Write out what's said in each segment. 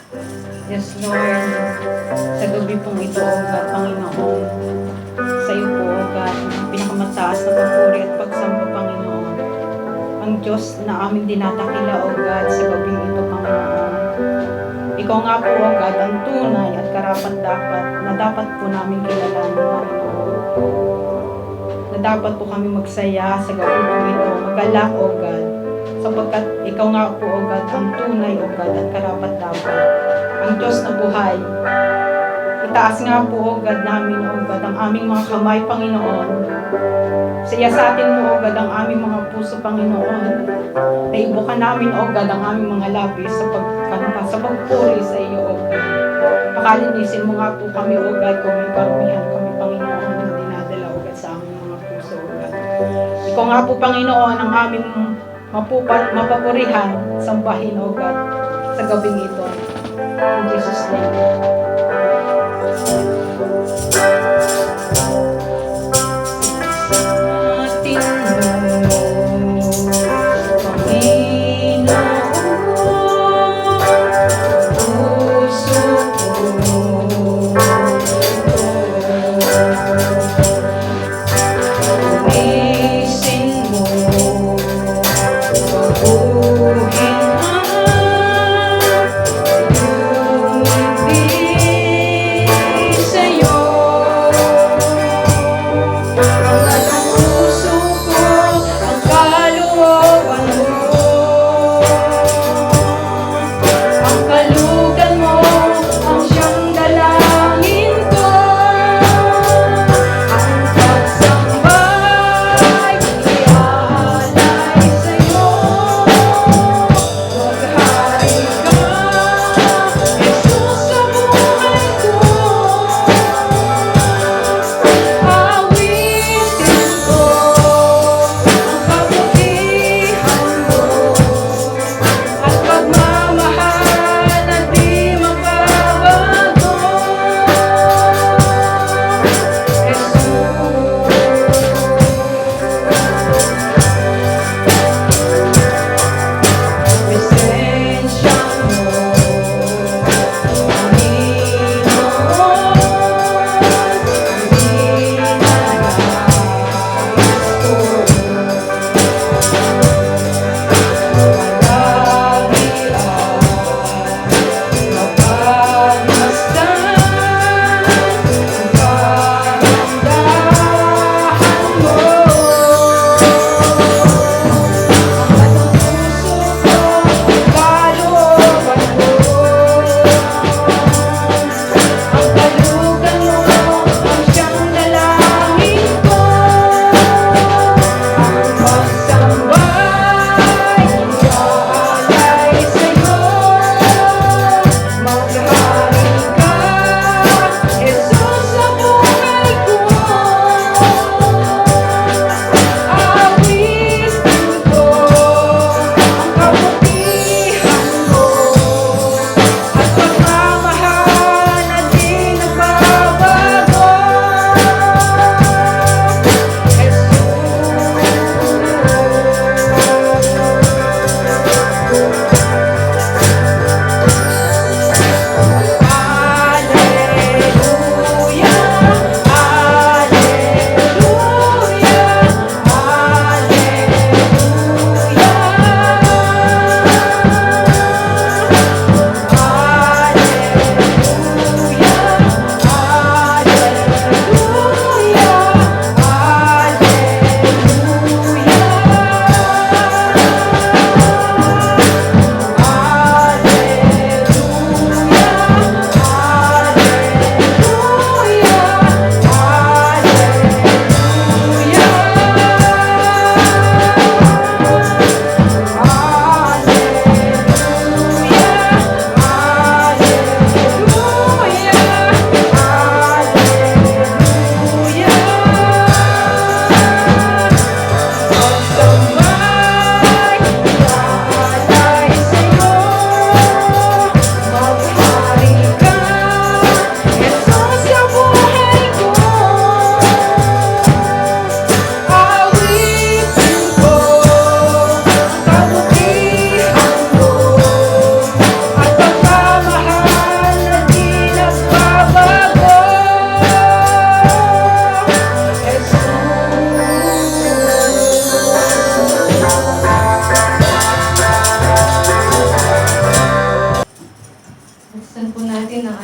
Yes, Lord. Sa gabi pong ito, O God, Panginoon. Sa iyo po, O God, ang pinakamataas na papuri at pagsamba, Panginoon. Ang Diyos na aming dinatakila, O God, sa gabing ito, Panginoon. Ikaw nga po, O God, ang tunay at karapat-dapat na dapat po namin kilalanin, Panginoon. Na dapat po kami magsaya sa gabi po ito, magalak, O God, sapagkat ikaw nga po, O God, ang tunay, O God, at karapat-dapat, ang Diyos na buhay. Itaas nga po, O God, namin, O God, ang aming mga kamay, Panginoon. Siya sa atin mo, O God, ang aming mga puso, Panginoon. Naibukan namin, O God, ang aming mga labis sa pagkanta, sa pagpuri sa iyo, O God. Pakalinisin mo nga po kami, O God, kung may karumihan kami, Panginoon, na dinadala, O God, sa aming mga puso, O God. Ikaw nga po, Panginoon, ang aming mapapurihan, sambahin, O God, sa gabing ito. In Jesus' name. Be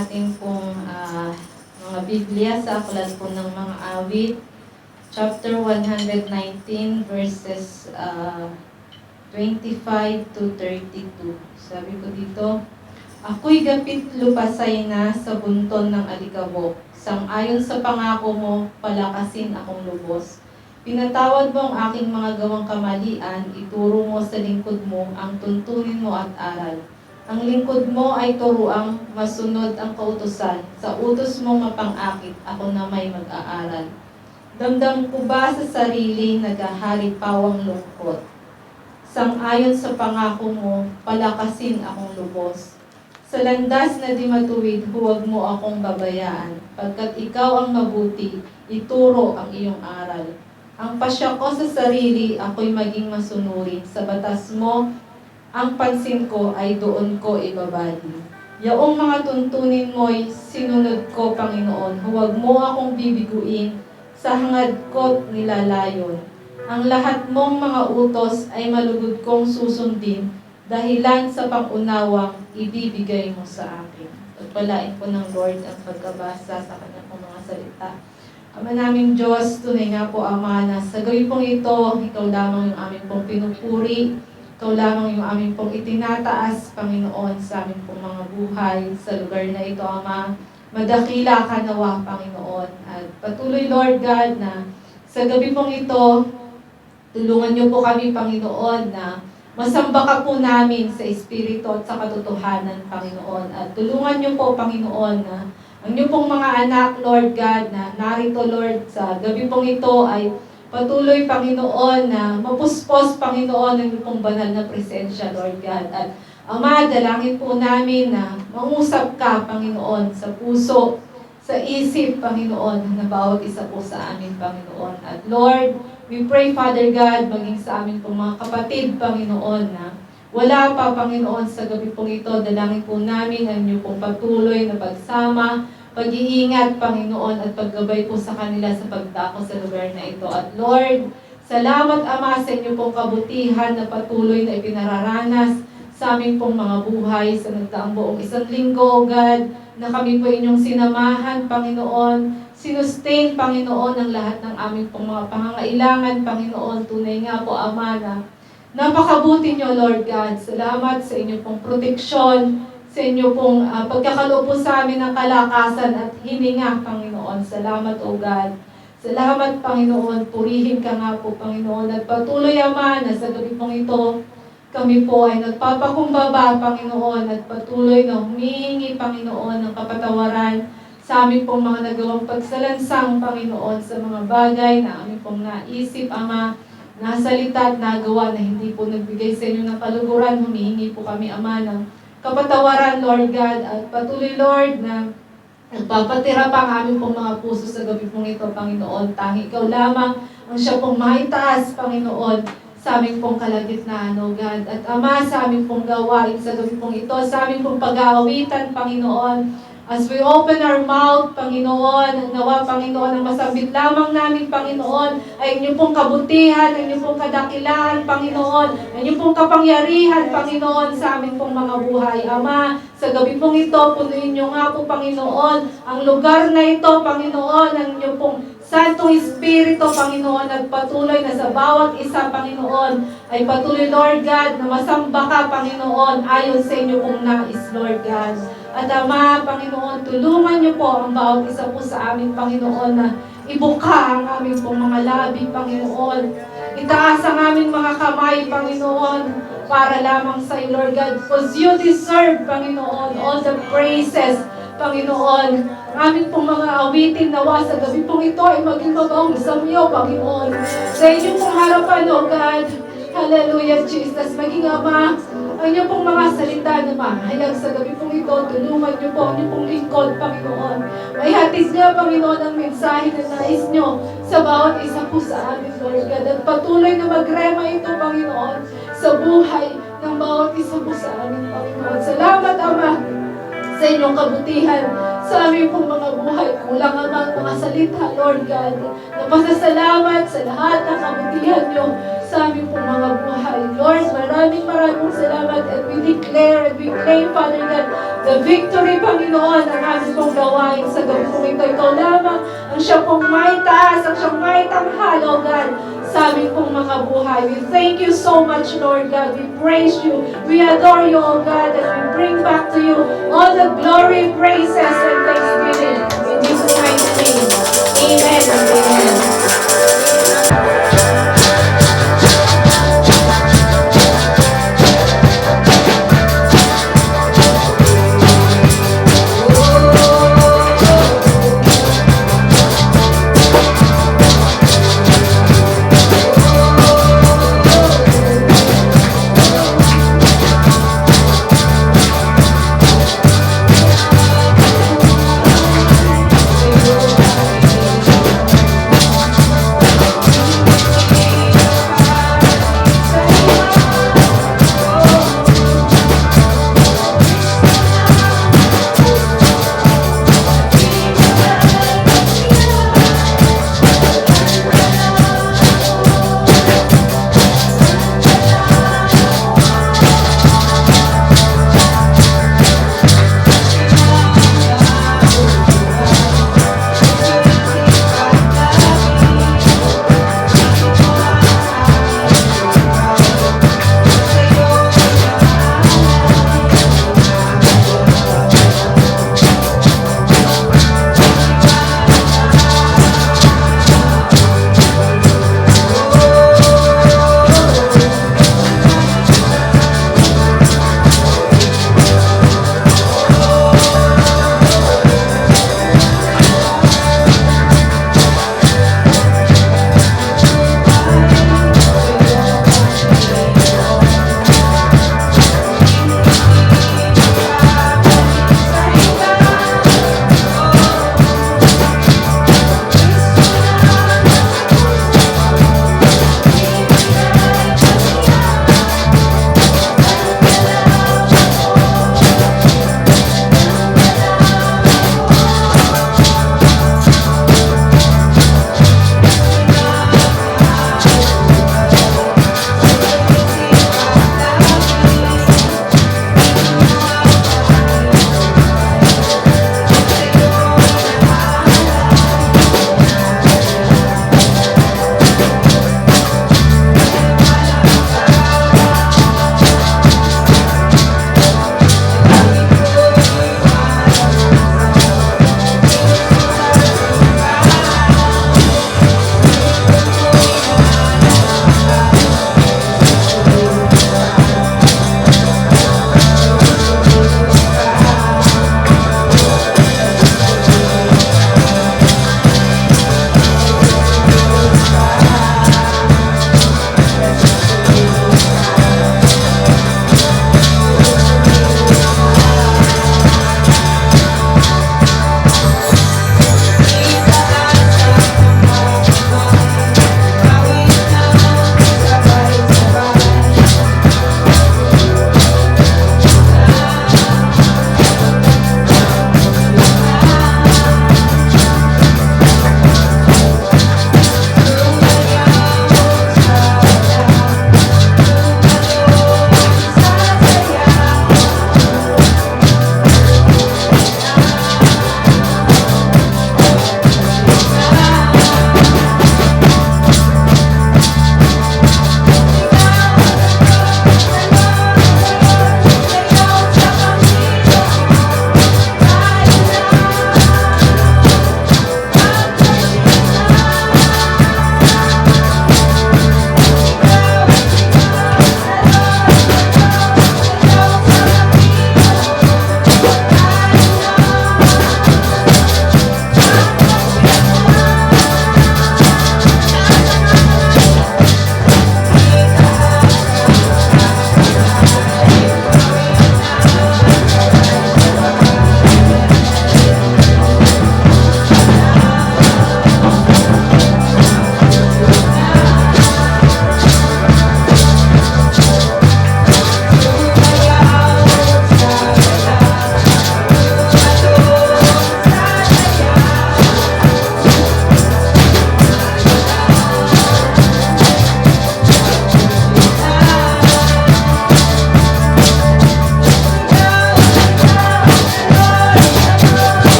ating pong mga Biblia sa Aklat po ng mga Awit, chapter 119, verses 25 to 32. Sabi ko dito, ako'y gapit lupasay na sa bunton ng alikabok. Sang-ayon sa pangako mo, palakasin akong lubos. Pinatawad mo ang aking mga gawang kamalian, ituro mo sa lingkod mo ang tuntunin mo at aral. Ang lingkod mo ay turuang masunod ang kautusan. Sa utos mong mapang-akit, ako na may mag-aaral. Damdam ko ba sa sarili naghahari pawang lungkot? Sang-ayon sa pangako mo, palakasin akong lubos. Sa landas na di matuwid, huwag mo akong babayaan. Pagkat ikaw ang mabuti, ituro ang iyong aral. Ang pasya ko sa sarili, ako'y maging masunurin. Sa batas mo, ang pansin ko ay doon ko ibabali. Yaong mga tuntunin mo'y sinunod ko, Panginoon. Huwag mo akong bibiguin, sa hangad ko't nilalayon. Ang lahat mong mga utos ay malugod kong susundin, dahilan sa pangunawang ibibigay mo sa akin. Pagpalain po ng Lord ang pagkabasa sa kanyang mga salita. Ama naming Diyos, tunay nga po, Ama, na sa gabi pong ito, ikaw lamang yung aming pong pinupuri, ikaw lamang yung aming pong itinataas, Panginoon, sa aming pong mga buhay, sa lugar na ito, Ama. Madakila ka nawa, Panginoon. At patuloy, Lord God, na sa gabi pong ito, tulungan niyo po kami, Panginoon, na masamba ka po namin sa Espiritu at sa katotohanan, Panginoon. At tulungan niyo po, Panginoon, na ang niyo pong mga anak, Lord God, na narito, Lord, sa gabi pong ito ay patuloy, Panginoon, na mapuspos, Panginoon, ang niyo pong banal na presensya, Lord God. At Ama, dalangin po namin na mangusap ka, Panginoon, sa puso, sa isip, Panginoon, na bawat isa po sa amin, Panginoon. At Lord, we pray, Father God, maging sa amin pong mga kapatid, Panginoon, na wala pa, Panginoon, sa gabi pong ito, dalangin po namin ang inyo pong patuloy na pagsama, pag-iingat, Panginoon, at paggabay po sa kanila sa pagdako sa lugar na ito. At Lord, salamat, Ama, sa inyo pong kabutihan na patuloy na ipinararanas sa aming pong mga buhay sa nagdaang buong isang linggo, God, na kami po inyong sinamahan, Panginoon, sinustain, Panginoon, ang lahat ng aming pong mga pangangailangan, Panginoon. Tunay nga po, Ama, na napakabuti nyo, Lord God. Salamat sa inyong pong proteksyon, sa inyong pong pagkakaloob po sa amin ng kalakasan at hininga, Panginoon. Salamat, O God. Salamat, Panginoon. Purihin ka nga po, Panginoon. At patuloy, Ama, na sa gabi pong ito, kami po ay nagpapakumbaba, Panginoon, at patuloy na humihingi, Panginoon, ng kapatawaran sa aming pong mga nagawang pagsalansang, Panginoon, sa mga bagay na aming pong naisip, Ama, nasalita at nagawa na hindi po nagbigay sa inyo ng kaluguran. Humihingi po kami, Ama, ng kapatawaran, Lord God, at patuloy, Lord, na nagpapatira pa ang aming pong mga puso sa gabi pong ito, Panginoon. Tangi ikaw lamang ang siya pong maitaas, Panginoon, sa aming pong kalagitnaan, O God. At Ama, sa aming pong gawain sa gabi pong ito, sa aming pong pag-aawitan, Panginoon, as we open our mouth, Panginoon, nawa, Panginoon, ang masambit lamang namin, Panginoon, ay inyong pong kabutihan, ang inyong pong kadakilaan, Panginoon, ang inyong pong kapangyarihan, Panginoon, sa aming pong mga buhay. Ama, sa gabi pong ito, punuin niyo nga po, Panginoon, ang lugar na ito, Panginoon, ang inyong pong Santong Espiritu, Panginoon, at patuloy na sa bawat isa, Panginoon, ay patuloy, Lord God, na masamba ka, Panginoon, ayon sa inyo pong nais, Lord God. At Ama, Panginoon, tulungan niyo po ang bawat isa po sa amin, Panginoon, na ibuka ang aming pong mga labi, Panginoon. Itaas ang aming mga kamay, Panginoon, para lamang sa iyo, Lord God, because you deserve, Panginoon, all the praises, Panginoon. Ang aming pong mga awitin nawa sa gabi pong ito ay maging mabaong sa iyo, Panginoon. Sa inyong pong harapan, O God. Hallelujah, Jesus. Maging Ama, ang inyong pong mga salita na mahayag sa gabi pong ito, tulungan niyo po ang inyong pong lingkod, Panginoon. May hatid niya, Panginoon, ang mensahe na nais niyo sa bawat isa po sa amin, Lord God. At patuloy na magrema ito, Panginoon, sa buhay ng bawat isa po sa amin, Panginoon. Salamat, Ama, sa inyong kabutihan sa aming pong mga buhay. Kulang ang mga salita, Lord God. Napasasalamat sa lahat ng kabutihan niyo sa aming pong mga buhay. Lord, maraming salamat, and we declare and we claim, Father God, the victory, Panginoon, ang aming pong gawain sa gabi pong ito. Ikaw lamang ang siya pong may taas, ang siyang may tanghal, O God, sa aming pong mga buhay. We thank you so much, Lord God. We praise you. We adore you, O God, and we bring back to you all the glory, praises, and thanksgiving. In Jesus' mighty name. Amen and amen.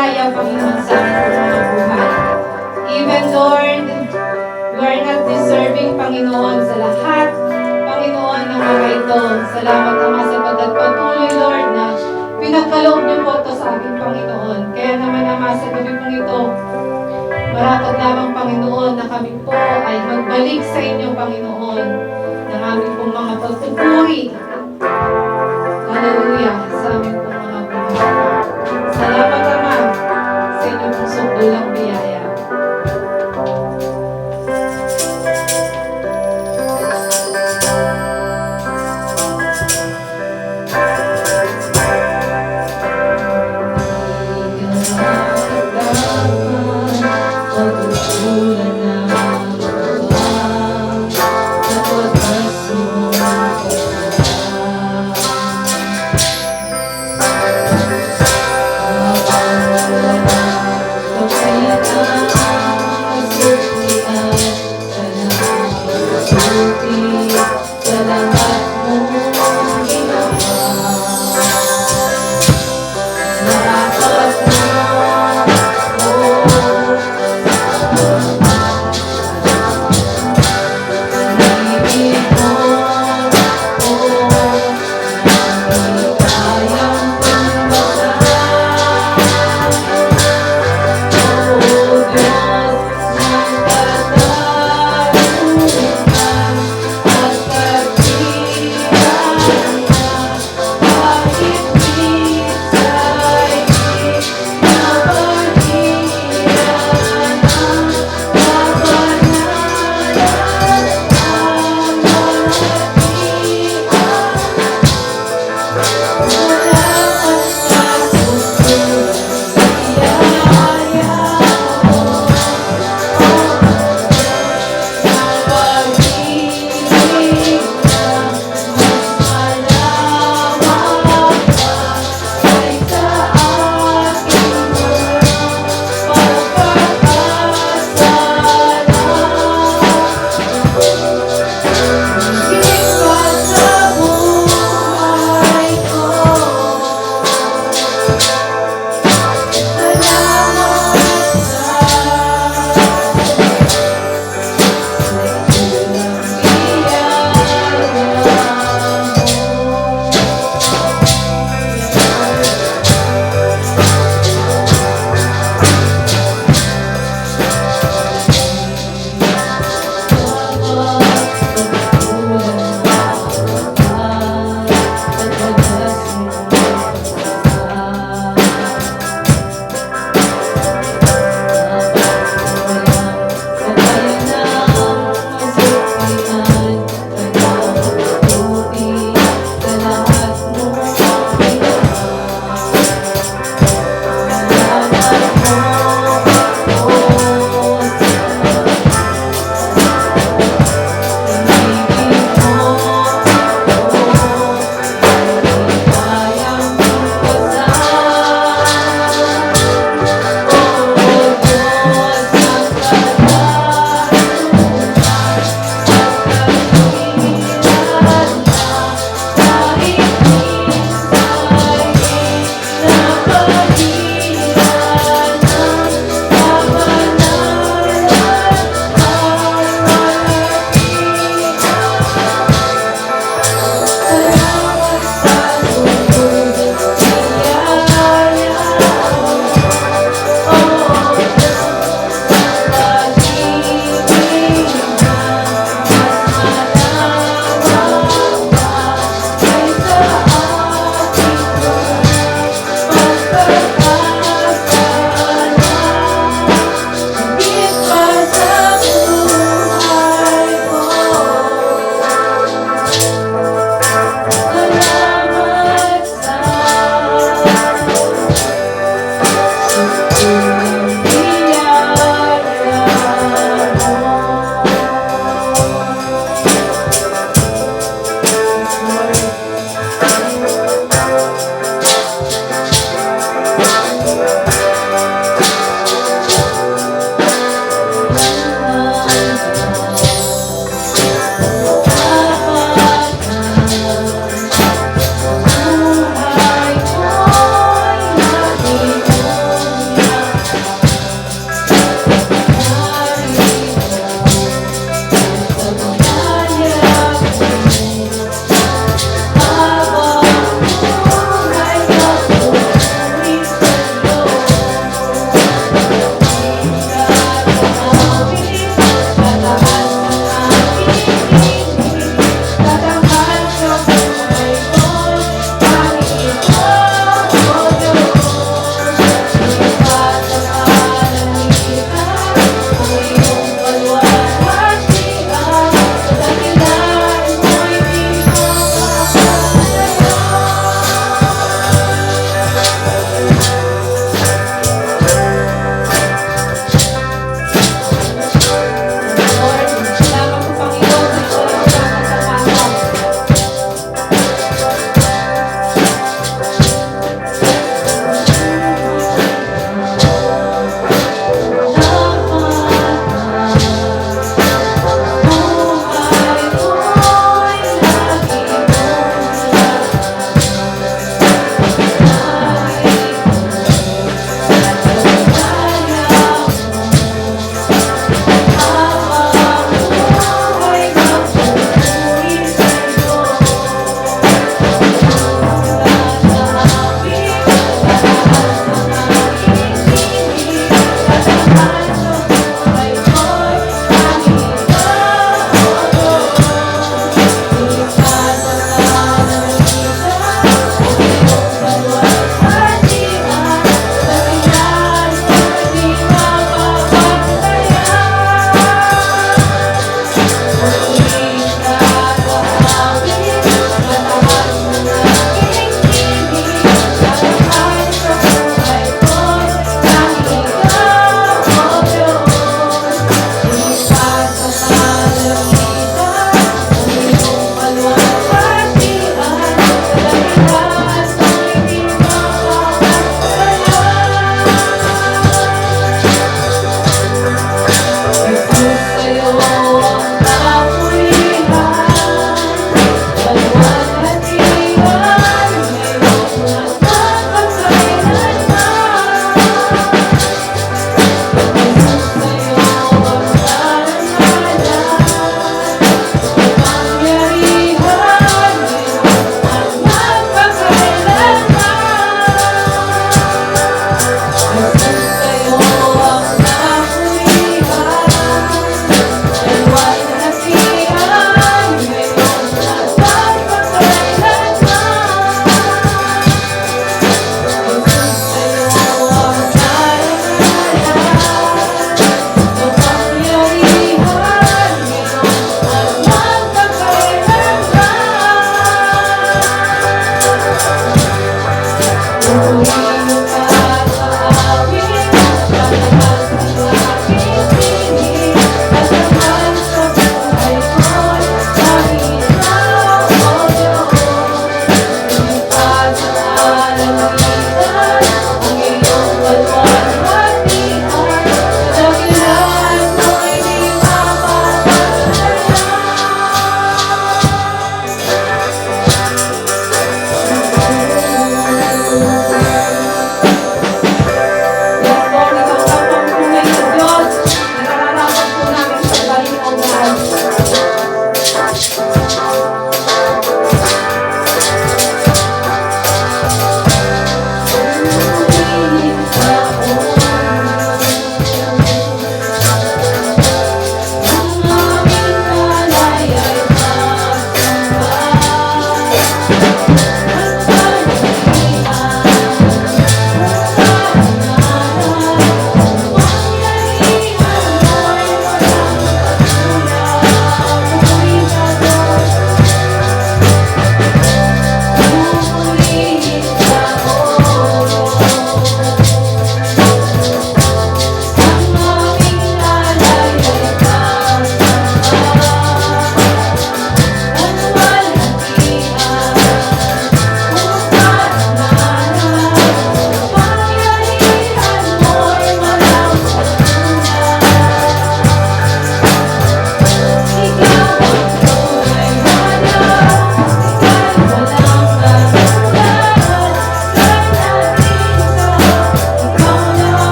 biyaya, Panginoon, sa aming mga buhay. Even, Lord, we are not deserving, Panginoon, sa lahat, Panginoon, ng mga ito. Salamat, Ama, sapagkat patuloy, Lord, na pinagkaloob niyo po ito sa aking Panginoon. Kaya naman, Ama, sa gabi pong ito, maratag lamang, Panginoon, na kami po ay magbalik sa inyo, Panginoon, ng aming pong mga pagpupuri. Hallelujah, sa aming pong mga buhay. Salamat, Ama, sa inyong pong sukdulang biyaya. Pagkukulan ng mga sa pagkas mo,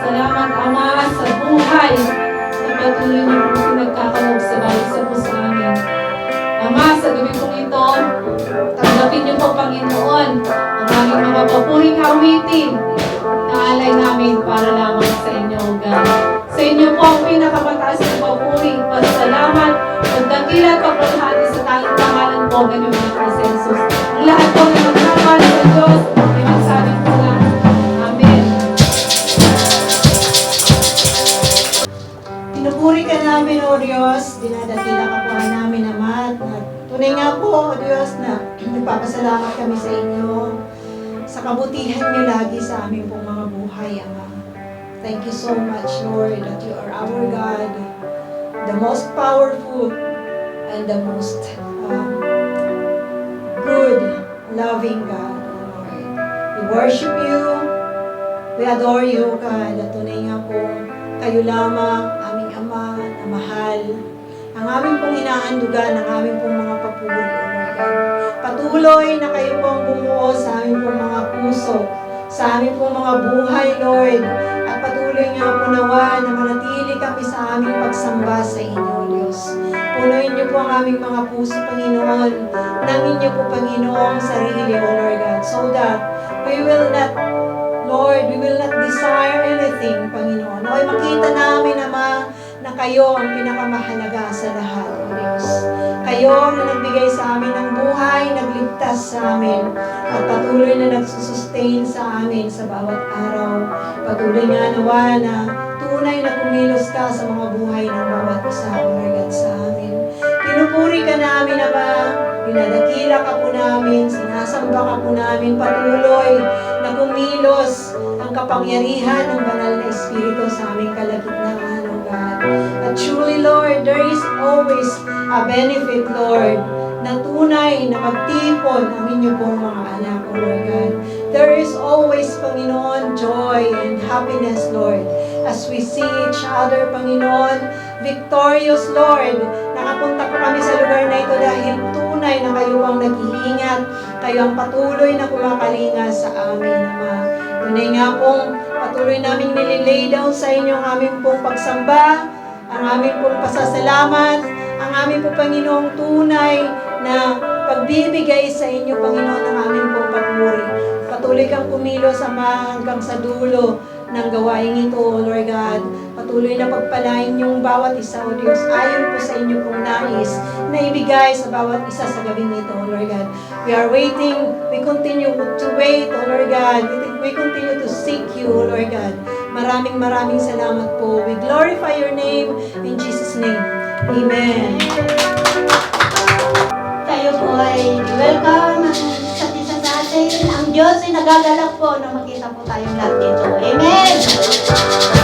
Salamat, Ama, sa buhay na patuloy niyo pong pinagkakaloob sa bawat isa po sa amin. Ama, sa gabi pong ito, tanggapin niyo po, Panginoon, ang aming mga papuring awitin na alay namin para lamang sa inyo, O God. Sa inyo po ang pinakamataas ng papuri, pasalamat, pagdakila at pagpalhati sa tanging pangalan po ng inyong mga Kristo Jesus. Ang lahat po na magkaman sa Diyos, ay magsabi po lang, Amen. Pinupuri ka namin, O Diyos. Dinadakila ka po namin, Ama. At tunay nga po, O Diyos, na nagpapasalamat kami sa inyo sa kabutihan niyo lagi sa aming pong mga buhay, Ama. Thank you so much, Lord, that you are our God, the most powerful and the most good, loving God, O Lord. We worship you, we adore you, God. At tunay nga po, kayo lamang, aming Ama na mahal, ang aming pong inaandugan, ang aming pong mga papuri, O Lord. Patuloy na kayo pong bumuo sa aming pong mga puso, sa aming pong mga buhay, Lord. At patuloy nga po nawa na manatili kami sa aming pagsamba sa inyo, Diyos. Punuin niyo po ang aming mga puso, Panginoon, ng inyo po, Panginoong sarili, O Lord God, so that we will not, Lord, we will not desire anything, Panginoon. Naway makita namin, Ama, na kayo ang pinakamahalaga sa lahat, O Diyos. Kayo na nagbigay sa amin ng buhay, nagligtas sa amin, at patuloy na nagsusustain sa amin sa bawat araw. Patuloy nga nawa na tunay na kumilos ka sa mga buhay ng bawat isa, O Lord God, sa amin. Pinupuri ka namin, Ama, dinadakila ka po namin, sinasamba ka po namin, patuloy na kumilos ang kapangyarihan ng banal na Espiritu sa aming kalagitnaan, O God. At truly, Lord, there is always a benefit, Lord, na tunay na magtipon ang inyo pong mga anak, O Lord God. There is always, Panginoon, joy and happiness, Lord, as we see each other, Panginoon, victorious, Lord. Nakapunta po kami sa lugar na ito dahil tunay na kayo ang nag-iingat, kayo ang patuloy na kumakalinga sa amin, Ama. Tunay nga pong patuloy namin nililay down sa inyo ang aming pong pagsamba, ang aming pong pasasalamat, ang aming pong Panginoong tunay na pagbibigay sa inyo, Panginoon, ang aming pong papuri. Patuloy kang kumilos, Ama, hanggang sa dulo ng gawain ito, O Lord God. Patuloy na pagpalain yung bawat isa, O Diyos, ayon po sa inyo pong nais na ibigay sa bawat isa sa gabing ito, O Lord God. We are waiting, we continue to wait, O Lord God. We continue to seek you, O Lord God. Maraming salamat po. We glorify your name in Jesus' name. Amen. Tayo po ay welcome sa isa sa atin. Ang Diyos ay nagagalak po na makita po tayong lahat dito. Amen! Amen!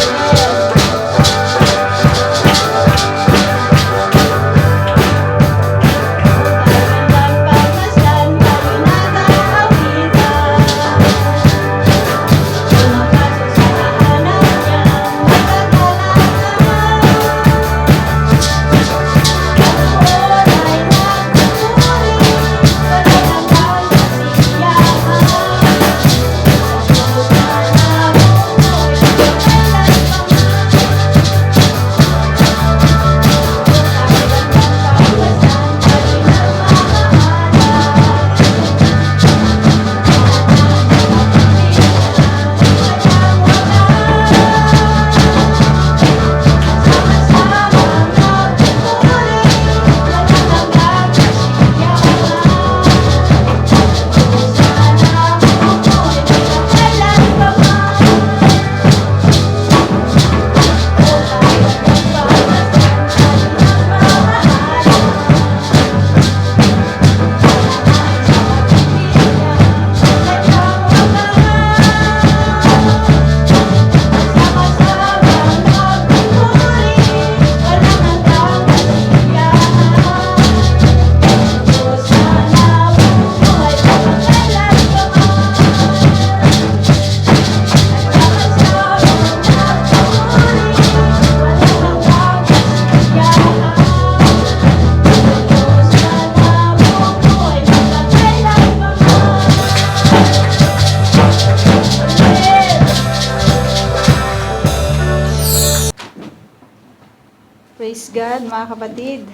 Praise God, mga kapatid.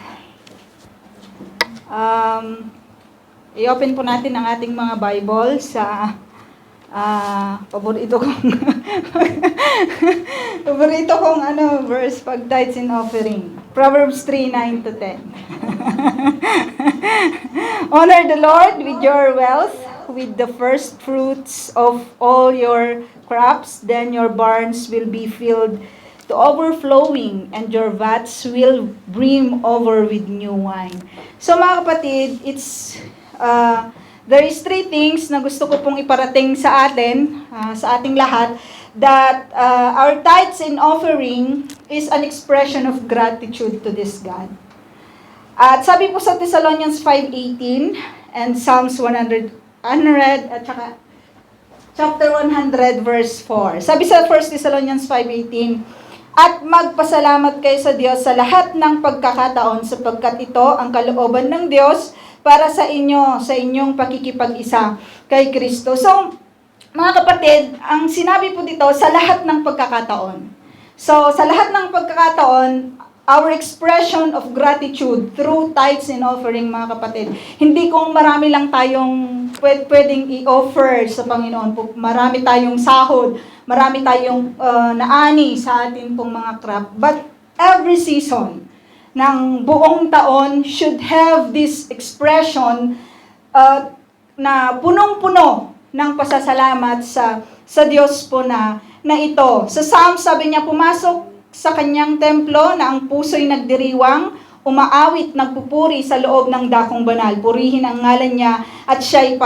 I-open po natin ang ating mga Bible sa paborito kong verse pag tithes and offering. Proverbs 3:9-10. Honor the Lord with your wealth, with the first fruits of all your crops, then your barns will be filled to overflowing, and your vats will brim over with new wine. So mga kapatid, there is three things na gusto ko pong iparating sa atin, sa ating lahat, that our tithes and offering is an expression of gratitude to this God. At sabi po sa Thessalonians 5:18 and Psalms 100 at saka chapter 100 verse 4. Sabi sa 1 Thessalonians 5:18, at magpasalamat kayo sa Diyos sa lahat ng pagkakataon sapagkat ito ang kalooban ng Diyos para sa inyo, sa inyong pakikipag-isa kay Kristo. So, mga kapatid, ang sinabi po dito, sa lahat ng pagkakataon. So, sa lahat ng pagkakataon, our expression of gratitude through tithes and offering, mga kapatid. Hindi kung marami lang tayong pwedeng i-offer sa Panginoon. Marami tayong sahod, marami tayong naani sa atin pong mga crop. But every season ng buong taon should have this expression na punong-puno ng pasasalamat sa Diyos po na ito. Sa Psalm, sabi niya, pumasok sa kanyang templo na ang puso'y nagdiriwang, umaawit, nagpupuri sa loob ng dakong banal. Purihin ang ngalan niya at siya'y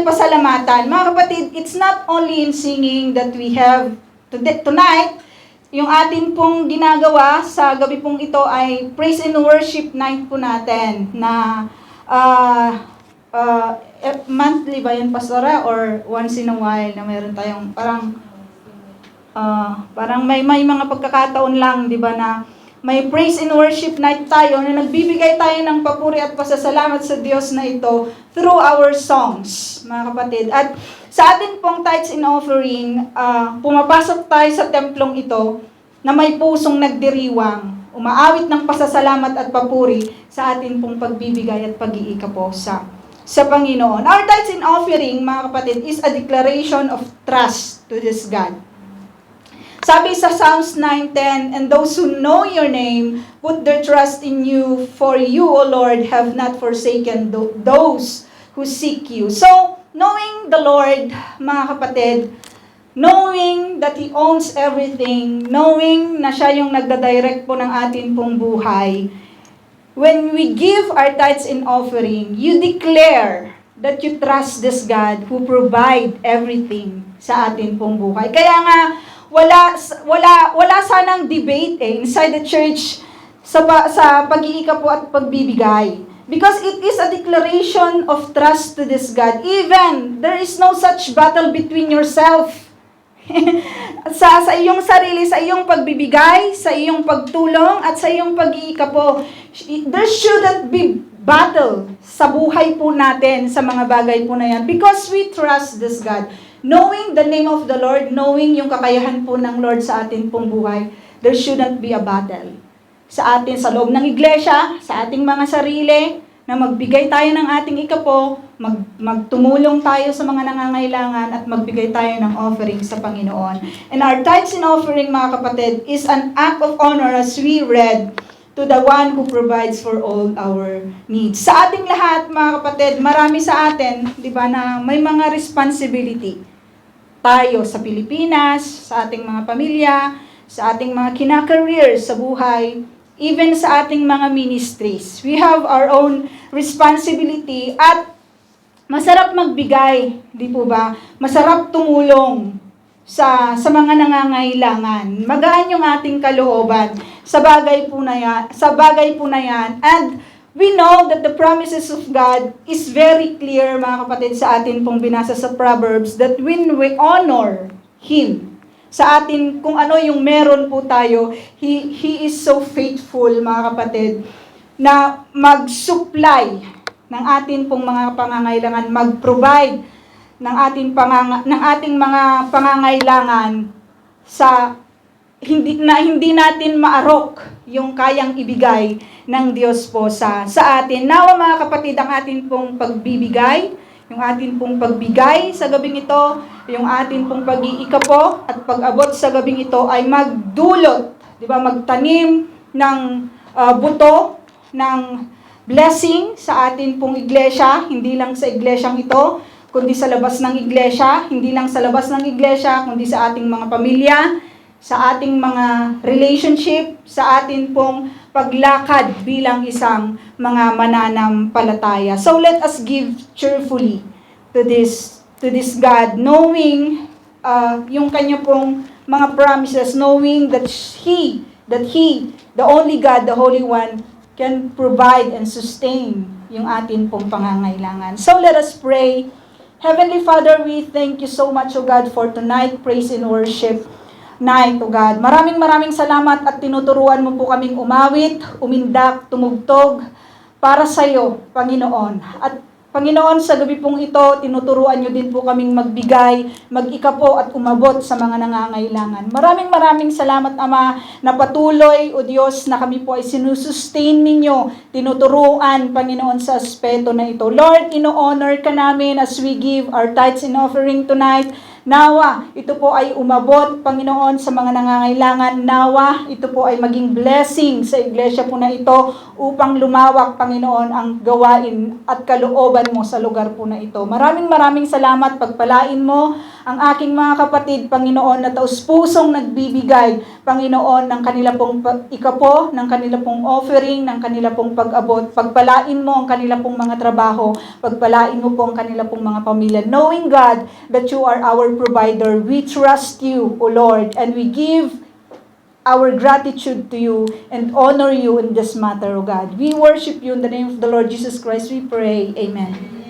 pasalamatan. Mga kapatid, it's not only in singing that we have tonight. Yung atin pong ginagawa sa gabi pong ito ay praise and worship night po natin na monthly ba yan, Pastora? Or once in a while na mayroon tayong parang may mga pagkakataon lang, di ba, na may praise and worship night tayo na nagbibigay tayo ng papuri at pasasalamat sa Diyos na ito through our songs, mga kapatid. At sa atin pong tithes and offering, pumapasok tayo sa templong ito na may pusong nagdiriwang, umaawit ng pasasalamat at papuri sa atin pong pagbibigay at pag-iikapo sa Panginoon. Our tithes and offering, mga kapatid, is a declaration of trust to this God. Sabi sa Psalms 9:10, and those who know your name put their trust in you, for you, O Lord, have not forsaken those who seek you. So, knowing the Lord, mga kapatid, knowing that He owns everything, knowing na Siya yung nagdadirect po ng atin pong buhay, when we give our tithes and offering, you declare that you trust this God who provide everything sa atin pong buhay. Kaya nga, wala sanang debate inside the church sa pag-iikapo at pagbibigay. Because it is a declaration of trust to this God. Even, there is no such battle between yourself. sa iyong sarili, sa iyong pagbibigay, sa iyong pagtulong, at sa iyong pag-iikapo. There shouldn't be battle sa buhay po natin, sa mga bagay po na yan. Because we trust this God. Knowing the name of the Lord, knowing yung kakayahan po ng Lord sa atin pong buhay, there shouldn't be a battle. Sa atin, sa loob ng iglesia, sa ating mga sarili, na magbigay tayo ng ating ikapo, magtumulong tayo sa mga nangangailangan, at magbigay tayo ng offering sa Panginoon. And our tithes and offering, mga kapatid, is an act of honor as we read to the one who provides for all our needs. Sa ating lahat, mga kapatid, marami sa atin, di ba, na may mga responsibility. Tayo sa Pilipinas, sa ating mga pamilya, sa ating mga kina-career sa buhay, even sa ating mga ministries. We have our own responsibility at masarap magbigay, di po ba? Masarap tumulong sa mga nangangailangan. Magaan yung ating kalooban sa bagay po na yan. And we know that the promises of God is very clear, mga kapatid, sa atin pong binasa sa Proverbs, that when we honor Him, sa atin kung ano yung meron po tayo, He is so faithful, mga kapatid, na mag-supply ng atin pong mga pangangailangan, mag-provide ng ating mga pangangailangan sa hindi natin maarok yung kayang ibigay ng Diyos po sa atin. Nawa mga kapatid, ang atin pong pagbibigay, yung atin pong pagbigay sa gabing ito, yung atin pong pag-iikapo at pag-abot sa gabing ito ay magdulot, di ba, magtanim ng buto ng blessing sa atin pong iglesia, hindi lang sa iglesyang ito, kundi sa labas ng iglesia, hindi lang sa labas ng iglesia, kundi sa ating mga pamilya, sa ating mga relationship, sa atin pong paglakad bilang isang mga mananampalataya. So let us give cheerfully to this God, knowing yung kanya pong mga promises, knowing that He, the only God, the Holy One, can provide and sustain yung atin pong pangangailangan. So let us pray. Heavenly Father, we thank you so much, O God, for tonight, praise and worship night, O God. Maraming salamat at tinuturuan mo po kaming umawit, umindak, tumugtog para sa iyo, Panginoon. At Panginoon, sa gabi pong ito, tinuturuan nyo din po kaming magbigay, mag-ikapo at umabot sa mga nangangailangan. Maraming salamat, Ama, na patuloy, O Diyos, na kami po ay sinusustain ninyo, tinuturuan, Panginoon, sa aspeto na ito. Lord, ino-honor ka namin as we give our tithes and offering tonight. Nawa, ito po ay umabot, Panginoon, sa mga nangangailangan. Nawa, ito po ay maging blessing sa iglesia po na ito upang lumawak, Panginoon, ang gawain at kalooban mo sa lugar po na ito. Maraming salamat. Pagpalain mo ang aking mga kapatid, Panginoon, na taus-pusong nagbibigay, Panginoon, ng kanila pong ikapo, ng kanila pong offering, ng kanila pong pag-abot. Pagpalain mo ang kanila pong mga trabaho. Pagpalain mo po ang kanila pong mga pamilya. Knowing, God, that you are our provider, we trust you, O Lord, and we give our gratitude to you and honor you in this matter, O God. We worship you in the name of the Lord Jesus Christ. We pray. Amen.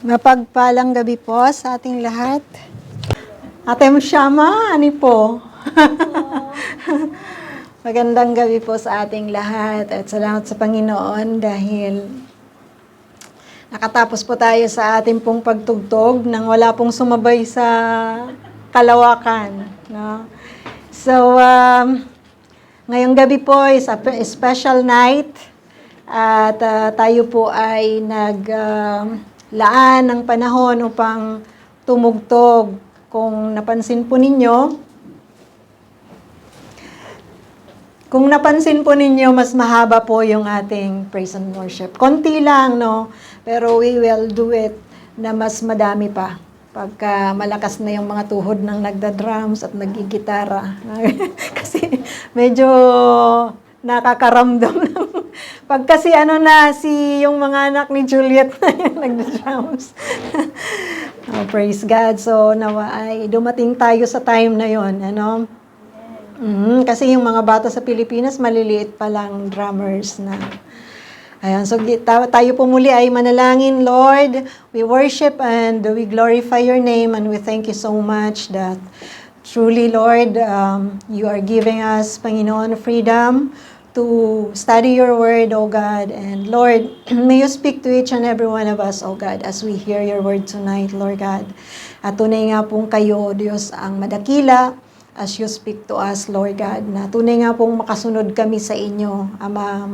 Mapagpalang gabi po sa ating lahat. Ate Shama, ani po? Magandang gabi po sa ating lahat at salamat sa Panginoon dahil nakatapos po tayo sa ating pong pagtugtog nang wala pong sumabay sa kalawakan. No? So, ngayong gabi po is a special night at tayo po ay laan ng panahon upang tumugtog. Kung napansin po ninyo, mas mahaba po yung ating praise and worship. Konti lang, no? Pero we will do it na mas madami pa. Pagka malakas na yung mga tuhod ng nagda-drums at nagigitara. Kasi medyo nakakaramdam ng pag kasi yung mga anak ni Juliet na yung nagda-drums. Praise God. So, nawa ay dumating tayo sa time na yon, ano? Kasi yung mga bata sa Pilipinas, maliliit pa lang drummers na. Ayan, so tayo po muli ay manalangin. Lord, we worship and we glorify your name and we thank you so much that truly, Lord, you are giving us, Panginoon, freedom to study your word, O God. And Lord, may you speak to each and every one of us, O God, as we hear your word tonight, Lord God. At tunay nga pong kayo, Diyos, ang madakila as you speak to us, Lord God. Na tunay nga pong makasunod kami sa inyo, Ama,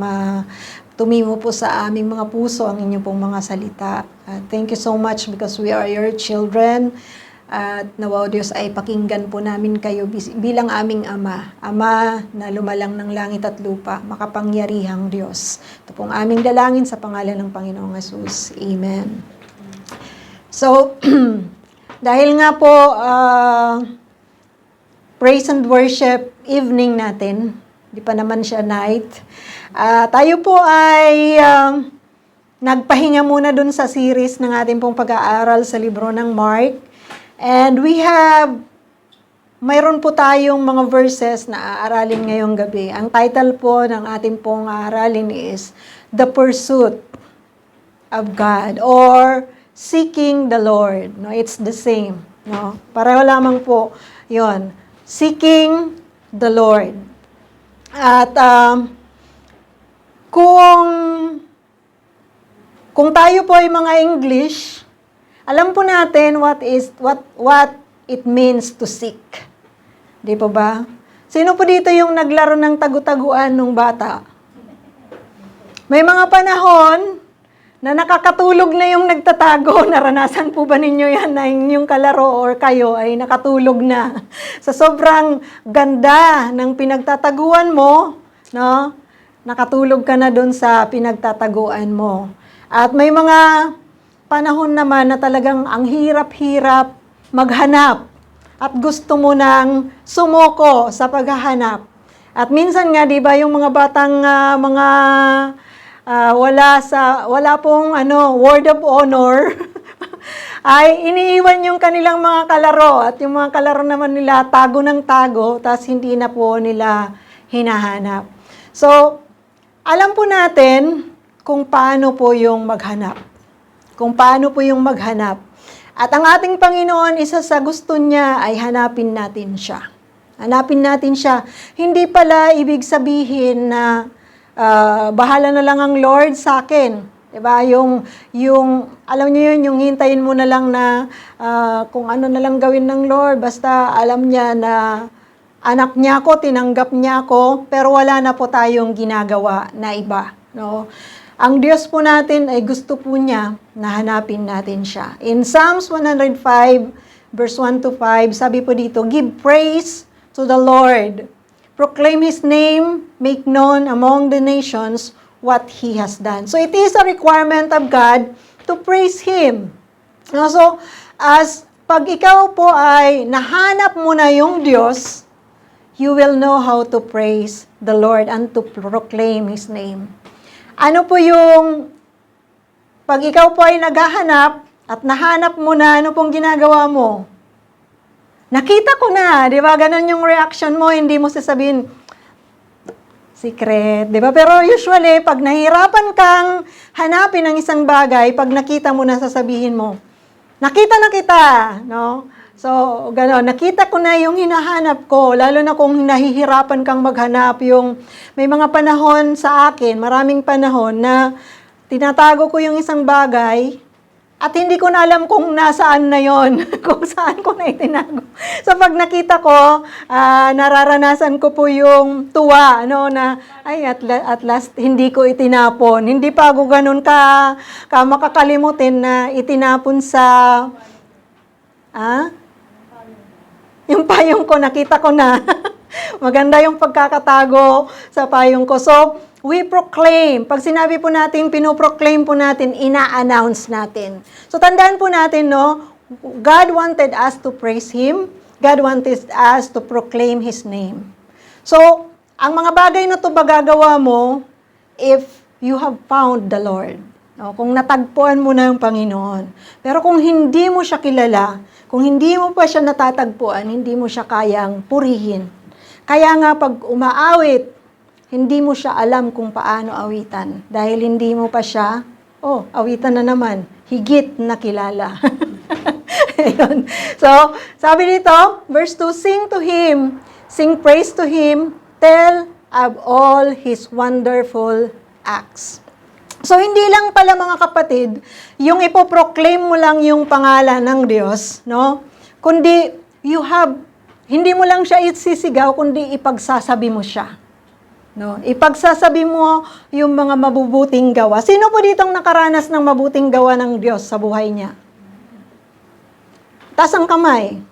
tumimo po sa aming mga puso ang inyong pong mga salita. Thank you so much because we are your children. At nawa, Diyos, ay pakinggan po namin kayo bilang aming Ama. Ama na lumalang ng langit at lupa, makapangyarihang Diyos. Ito pong aming dalangin sa pangalan ng Panginoong Hesus. Amen. So, dahil nga po, praise and worship evening natin, di pa naman siya night, tayo po ay nagpahinga muna dun sa series ng ating pong pag-aaral sa libro ng Mark. And mayroon po tayong mga verses na aaralin ngayong gabi. Ang title po ng ating pong aaralin is The Pursuit of God or Seeking the Lord. No, it's the same. No? Pareho lamang po yon. Seeking the Lord. At kung tayo po ay mga English, alam po natin what it means to seek. Di po ba? Sino po dito yung naglaro ng tagu-taguan nung bata? May mga panahon na nakakatulog na yung nagtatago. Naranasan po ba ninyo yan na yung kalaro or kayo ay nakatulog na? Sa sobrang ganda ng pinagtataguan mo, no? Nakatulog ka na doon sa pinagtataguan mo. At may mga panahon naman na talagang ang hirap-hirap maghanap at gusto mo nang sumuko sa paghahanap. At minsan nga, di ba, yung mga batang wala pong word of honor, ay iniiwan yung kanilang mga kalaro. At yung mga kalaro naman nila, tago ng tago, tapos hindi na po nila hinahanap. So, alam po natin kung paano po yung maghanap. Kung paano po yung maghanap. At ang ating Panginoon, isa sa gusto niya ay hanapin natin siya. Hanapin natin siya. Hindi pala ibig sabihin na bahala na lang ang Lord sa akin. Diba? Yung alam niyo yun, yung hintayin mo na lang na kung ano na lang gawin ng Lord, basta alam niya na anak niya ako, tinanggap niya ako, pero wala na po tayong ginagawa na iba. No? Ang Diyos po natin ay gusto po niya na hanapin natin siya. In Psalms 105, verse 1 to 5, sabi po dito, give praise to the Lord. Proclaim His name, make known among the nations what He has done. So it is a requirement of God to praise Him. So, pag ikaw po ay nahanap mo na yung Diyos, you will know how to praise the Lord and to proclaim His name. Ano po yung, pag ikaw po ay naghahanap at nahanap mo na, ano pong ginagawa mo? Nakita ko na, di ba? Ganon yung reaction mo, hindi mo sasabihin, secret, di ba? Pero usually, pag nahirapan kang hanapin ang isang bagay, pag nakita mo na, sasabihin mo, nakita na kita, no? So, gano'n, nakita ko na yung hinahanap ko, lalo na kung nahihirapan kang maghanap, may mga panahon sa akin, maraming panahon na tinatago ko yung isang bagay at hindi ko na alam kung nasaan na yon, kung saan ko na itinago. So, pag nakita ko, nararanasan ko po yung tuwa, na, ay, at last, hindi ko itinapon. Hindi pa ako ganun ka makakalimutin na itinapon sa, yung payong ko, nakita ko na. Maganda yung pagkakatago sa payong ko. So, we proclaim. Pag sinabi po natin, pinoproclaim po natin, ina-announce natin. So, tandaan po natin, no? God wanted us to praise Him. God wanted us to proclaim His name. So, ang mga bagay na ito magagawa mo if you have found the Lord. No? Kung natagpuan mo na yung Panginoon. Pero kung hindi mo siya kilala, kung hindi mo pa siya natatagpuan, hindi mo siya kayang purihin. Kaya nga pag umaawit, hindi mo siya alam kung paano awitan. Dahil hindi mo pa siya, awitan na naman, higit na kilala. Ayun. So, sabi dito, verse 2, sing to Him, sing praise to Him, tell of all His wonderful acts. So, hindi lang pala mga kapatid, yung ipoproclaim mo lang yung pangalan ng Diyos, no? Kundi, hindi mo lang siya isisigaw, kundi ipagsasabi mo siya. No? Ipagsasabi mo yung mga mabubuting gawa. Sino po ditong nakaranas ng mabuting gawa ng Diyos sa buhay niya? Taas ang kamay.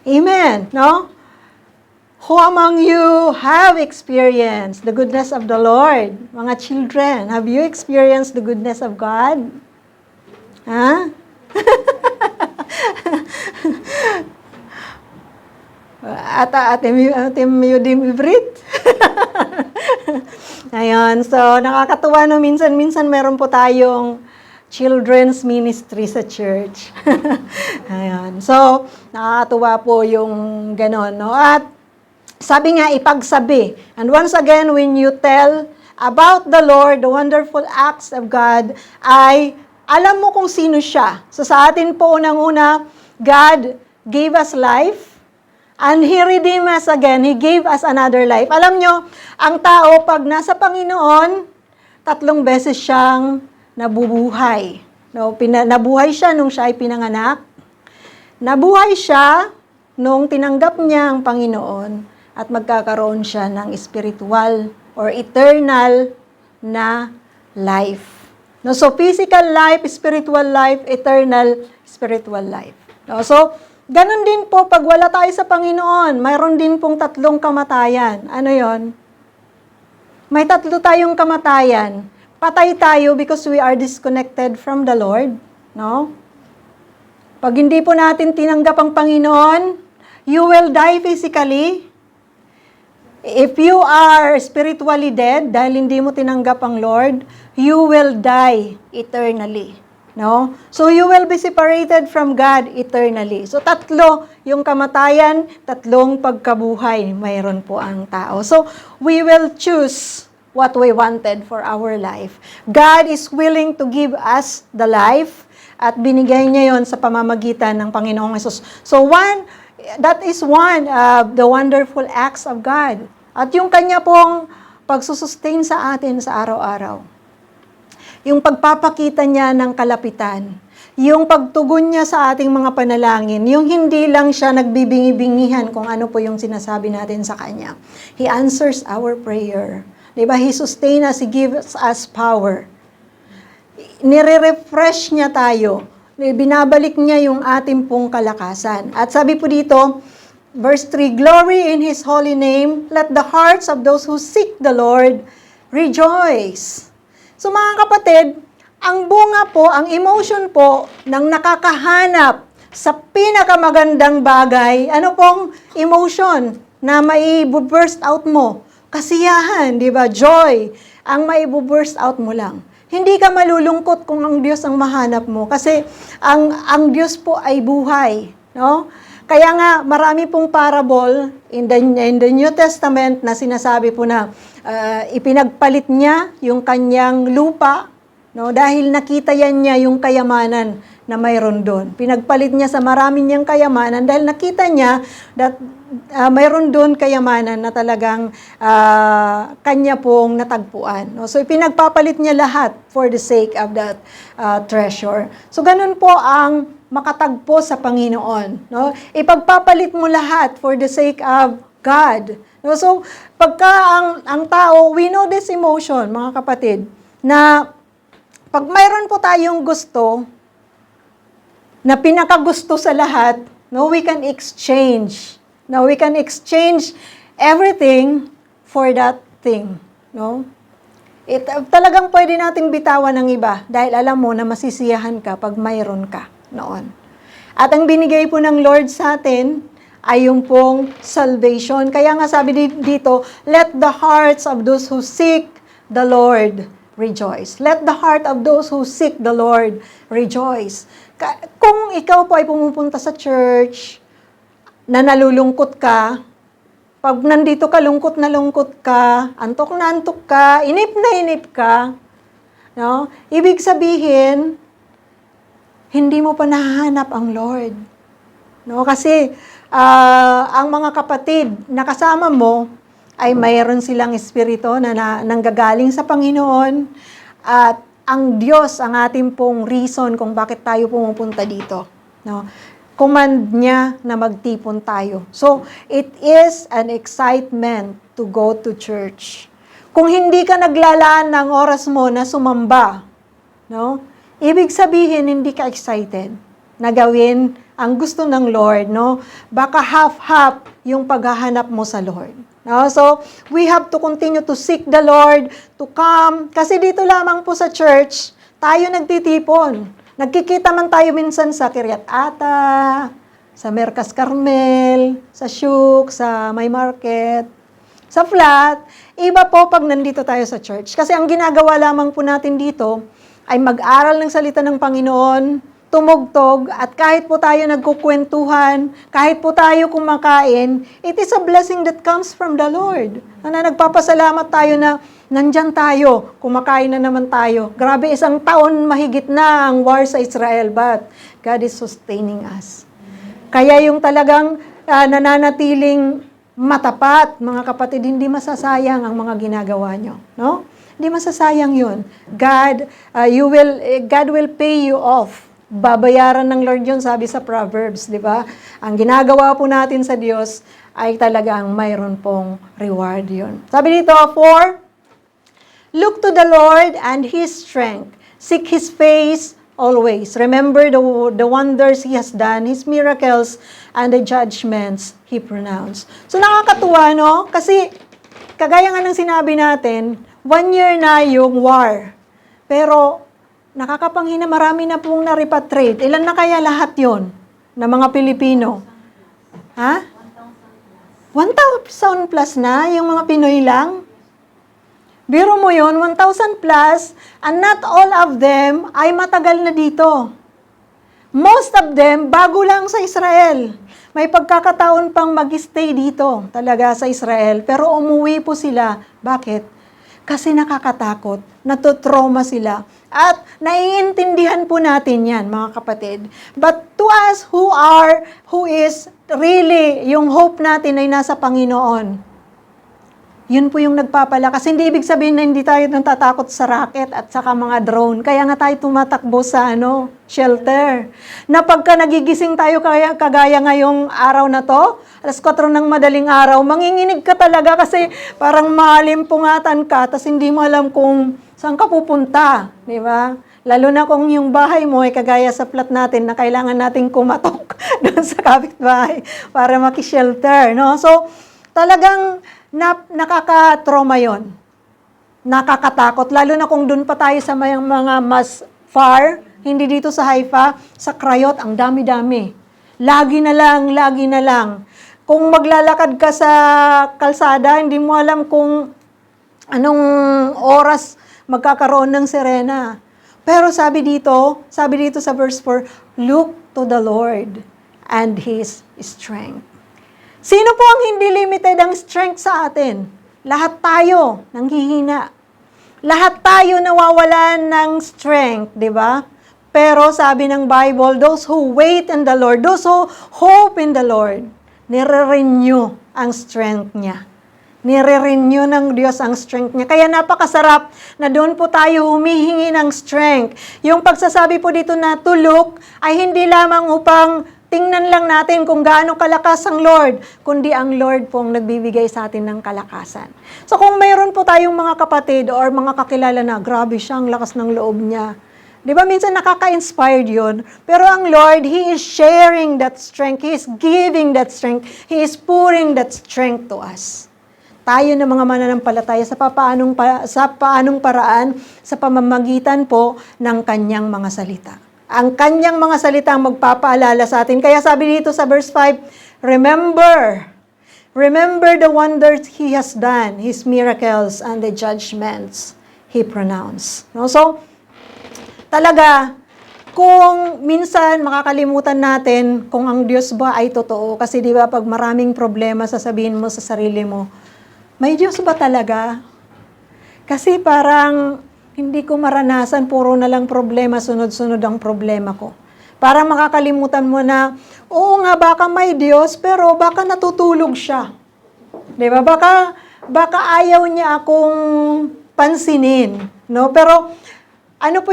Amen, no? Who among you have experienced the goodness of the Lord? Mga children, have you experienced the goodness of God? Ha? Atem yun din ibrit. Ayan, so nakakatuwa no, minsan-minsan meron po tayong children's ministry sa church. Ayan, so nakakatuwa po yung ganon, no? At sabi nga, ipagsabi. And once again, when you tell about the Lord, the wonderful acts of God, ay alam mo kung sino siya. So sa atin po, unang-una, God gave us life, and He redeemed us again. He gave us another life. Alam nyo, ang tao, pag nasa Panginoon, 3 beses siyang nabubuhay. No, nabuhay siya nung siya ay pinanganak. Nabuhay siya nung tinanggap niya ang Panginoon at magkakaroon siya ng spiritual or eternal na life. No, so physical life, spiritual life, eternal spiritual life. No, so ganun din po pag wala tayo sa Panginoon, mayroon din pong 3 kamatayan. Ano 'yon? May 3 tayong kamatayan. Patay tayo because we are disconnected from the Lord, no? Pag hindi po natin tinanggap ang Panginoon, you will die physically. If you are spiritually dead, dahil hindi mo tinanggap ang Lord, you will die eternally. No? So you will be separated from God eternally. So 3 yung kamatayan, 3 pagkabuhay mayroon po ang tao. So we will choose what we wanted for our life. God is willing to give us the life at binigay niya yon sa pamamagitan ng Panginoong Hesus. So that is one of the wonderful acts of God. At yung kanya pong pagsusustain sa atin sa araw-araw. Yung pagpapakita niya ng kalapitan. Yung pagtugon niya sa ating mga panalangin. Yung hindi lang siya nagbibingi-bingihan kung ano po yung sinasabi natin sa kanya. He answers our prayer. Diba? He sustains us, He gives us power. Nire-refresh niya tayo. Binabalik niya yung ating pong kalakasan. At sabi po dito, verse 3, glory in His holy name, let the hearts of those who seek the Lord rejoice. So mga kapatid, ang bunga po, ang emotion po ng nakakahanap sa pinakamagandang bagay, ano pong emotion na mai-burst out mo? Kasiyahan, di ba? Joy, ang mai-burst out mo lang. Hindi ka malulungkot kung ang Diyos ang mahanap mo kasi ang Diyos po ay buhay, no? Kaya nga marami pong parable in the New Testament na sinasabi po na ipinagpalit niya yung kanyang lupa, no? Dahil nakita niya yung kayamanan na mayroon doon. Pinagpalit niya sa marami niyang kayamanan dahil nakita niya that mayroon doon kayamanan na talagang kanya pong natagpuan. No? So, ipinagpapalit niya lahat for the sake of that treasure. So, ganun po ang makatagpo sa Panginoon. No? Ipagpapalit mo lahat for the sake of God. No? So, pagka ang tao, we know this emotion, mga kapatid, na pag mayroon po tayong gusto, na pinakagusto sa lahat, no, we can exchange. No, we can exchange everything for that thing. No? Talagang pwede nating bitawan ng iba dahil alam mo na masisiyahan ka pag mayroon ka noon. At ang binigay po ng Lord sa atin ay yung pong salvation. Kaya nga sabi dito, let the hearts of those who seek the Lord rejoice. Let the heart of those who seek the Lord rejoice. Kung ikaw po ay pumupunta sa church, na nalulungkot ka, pag nandito ka, lungkot ka, antok na antok ka, inip ka, no? Ibig sabihin, hindi mo pa nahahanap ang Lord. No? Kasi, ang mga kapatid na kasama mo, ay mayroon silang espiritu na nanggagaling sa Panginoon, at ang Diyos ang ating pong reason kung bakit tayo pumupunta dito. No? Command niya na magtipon tayo. So, it is an excitement to go to church. Kung hindi ka naglalaan ng oras mo na sumamba, no? Ibig sabihin, hindi ka excited na gawin ang gusto ng Lord, no? Baka half-half yung paghahanap mo sa Lord. No? So, we have to continue to seek the Lord, to come. Kasi dito lamang po sa church, tayo nagtitipon. Nagkikita man tayo minsan sa Kiryat Ata, sa Merkas Carmel, sa Shuk, sa May Market. Sa flat, iba po pag nandito tayo sa church. Kasi ang ginagawa lamang po natin dito ay mag-aral ng salita ng Panginoon, tumugtog, at kahit po tayo nagkukwentuhan, kahit po tayo kumakain, it is a blessing that comes from the Lord. Na nagpapasalamat tayo na nandyan tayo, kumakain na naman tayo. Grabe, 1 taon mahigit na ang war sa Israel, but God is sustaining us. Kaya yung talagang nananatiling matapat, mga kapatid, hindi masasayang ang mga ginagawa nyo. No? Hindi masasayang yun. God will pay you off. Babayaran ng Lord yun, sabi sa Proverbs, di ba? Ang ginagawa po natin sa Diyos ay talagang mayroon pong reward yun. Sabi dito, for, look to the Lord and His strength. Seek His face always. Remember the wonders He has done, His miracles, and the judgments He pronounced. So nakakatuwa, no? Kasi, kagaya nga ng sinabi natin, 1 year na yung war. Pero, nakakapanghina, marami na pong na-repatriate. Ilan na kaya lahat yon na mga Pilipino? Ha? 1,000 plus na yung mga Pinoy lang? Biro mo yun, 1,000 plus, and not all of them ay matagal na dito. Most of them, bago lang sa Israel. May pagkakataon pang mag-stay dito talaga sa Israel, pero umuwi po sila. Bakit? Kasi nakakatakot, natutrauma sila. At naiintindihan po natin yan, mga kapatid. But to us who is really, yung hope natin ay nasa Panginoon, yun po yung nagpapalakas. Hindi ibig sabihin na hindi tayo natatakot sa rocket at saka mga drone. Kaya nga tayo tumatakbo sa shelter. Na pagka nagigising tayo kagaya ngayong araw na to, 4:00 ng madaling araw, manginginig ka talaga kasi parang malimpungatan ka, tas hindi mo alam kung saan ka pupunta. Di ba? Lalo na kung yung bahay mo ay kagaya sa flat natin na kailangan nating kumatok doon sa kapitbahay para makishelter. No? So, talagang nakaka-trauma yon. Nakakatakot. Lalo na kung doon pa tayo sa mga mas far, hindi dito sa Haifa, sa Krayot, ang dami-dami. Lagi na lang. Kung maglalakad ka sa kalsada, hindi mo alam kung anong oras magkakaroon ng sirena. Pero sabi dito sa verse 4, look to the Lord and His strength. Sino po ang hindi limited ang strength sa atin? Lahat tayo nanghihina. Lahat tayo nawawalan ng strength, di ba? Pero sabi ng Bible, those who wait in the Lord, those who hope in the Lord, nire-renew ang strength niya. Nire-renew ng Diyos ang strength niya. Kaya napakasarap na doon po tayo humihingi ng strength. Yung pagsasabi po dito na to look ay hindi lamang upang tingnan lang natin kung gaano kalakas ang Lord, kundi ang Lord pong nagbibigay sa atin ng kalakasan. So kung mayroon po tayong mga kapatid or mga kakilala na, grabe siya, ang lakas ng loob niya. Di ba minsan nakaka-inspired yun? Pero ang Lord, He is sharing that strength. He is giving that strength. He is pouring that strength to us. Tayo na mga mananampalataya sa paanong paraan, sa pamamagitan po ng Kanyang mga salita. Ang Kanyang mga salita ang magpapaalala sa atin. Kaya sabi dito sa verse 5, Remember the wonders He has done, His miracles, and the judgments He pronounced. No? So, talaga, kung minsan makakalimutan natin kung ang Diyos ba ay totoo, kasi di ba pag maraming problema sasabihin mo sa sarili mo, may Diyos ba talaga? Kasi parang hindi ko maranasan, puro na lang problema, sunod-sunod ang problema ko. Para makakalimutan mo na, oo nga, baka may Diyos, pero baka natutulog siya. Di ba? Baka ayaw niya akong pansinin. No? Pero, ano po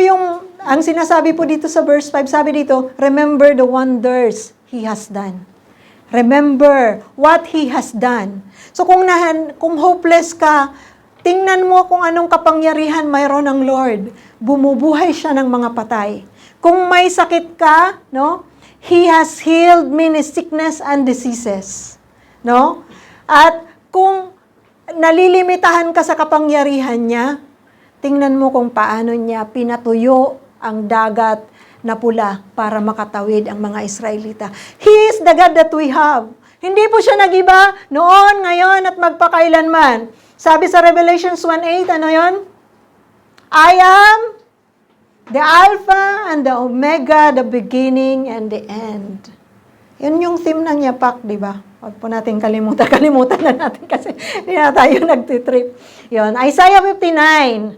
ang sinasabi po dito sa verse 5, sabi dito, remember the wonders He has done. Remember what He has done. So kung hopeless ka, tingnan mo kung anong kapangyarihan mayroon ng Lord. Bumubuhay siya ng mga patay. Kung may sakit ka, no? He has healed many sickness and diseases. No? At kung nalilimitahan ka sa kapangyarihan niya, tingnan mo kung paano niya pinatuyo ang dagat na pula para makatawid ang mga Israelita. He is the God that we have. Hindi po siya nag-iba noon, ngayon, at magpakailanman. Sabi sa Revelations 1:8, ano yon? I am the Alpha and the Omega, the beginning and the end. Yun yung theme ng Yapak, di ba? Huwag po natin kalimutan. Kalimutan na natin kasi hindi na tayo nagtitrip. Yun. Isaiah 59,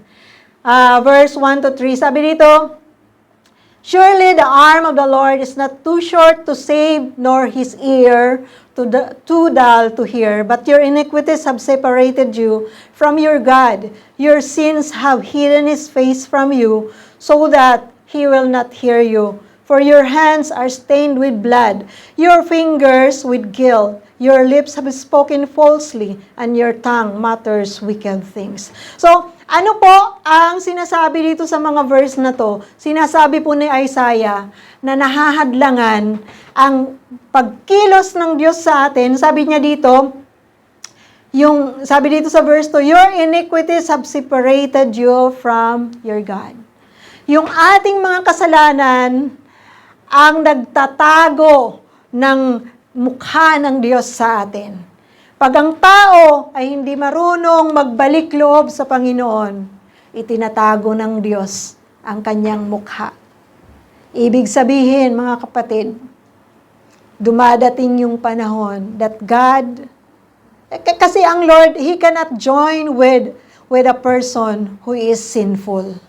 verse 1 to 3. Sabi dito, surely the arm of the Lord is not too short to save, nor his ear too dull to hear. But your iniquities have separated you from your God. Your sins have hidden his face from you, so that he will not hear you. For your hands are stained with blood, your fingers with guilt. Your lips have spoken falsely, and your tongue mutters wicked things. So, ano po ang sinasabi dito sa mga verse na to? Sinasabi po ni Isaiah na nahahadlangan ang pagkilos ng Diyos sa atin. Sabi niya dito, sabi dito sa verse 2, your iniquities have separated you from your God. Yung ating mga kasalanan ang nagtatago ng mukha ng Diyos sa atin. Pag ang tao ay hindi marunong magbalik loob sa Panginoon, itinatago ng Diyos ang kanyang mukha. Ibig sabihin, mga kapatid, dumadating yung panahon that God, kasi ang Lord, He cannot join with a person who is sinful.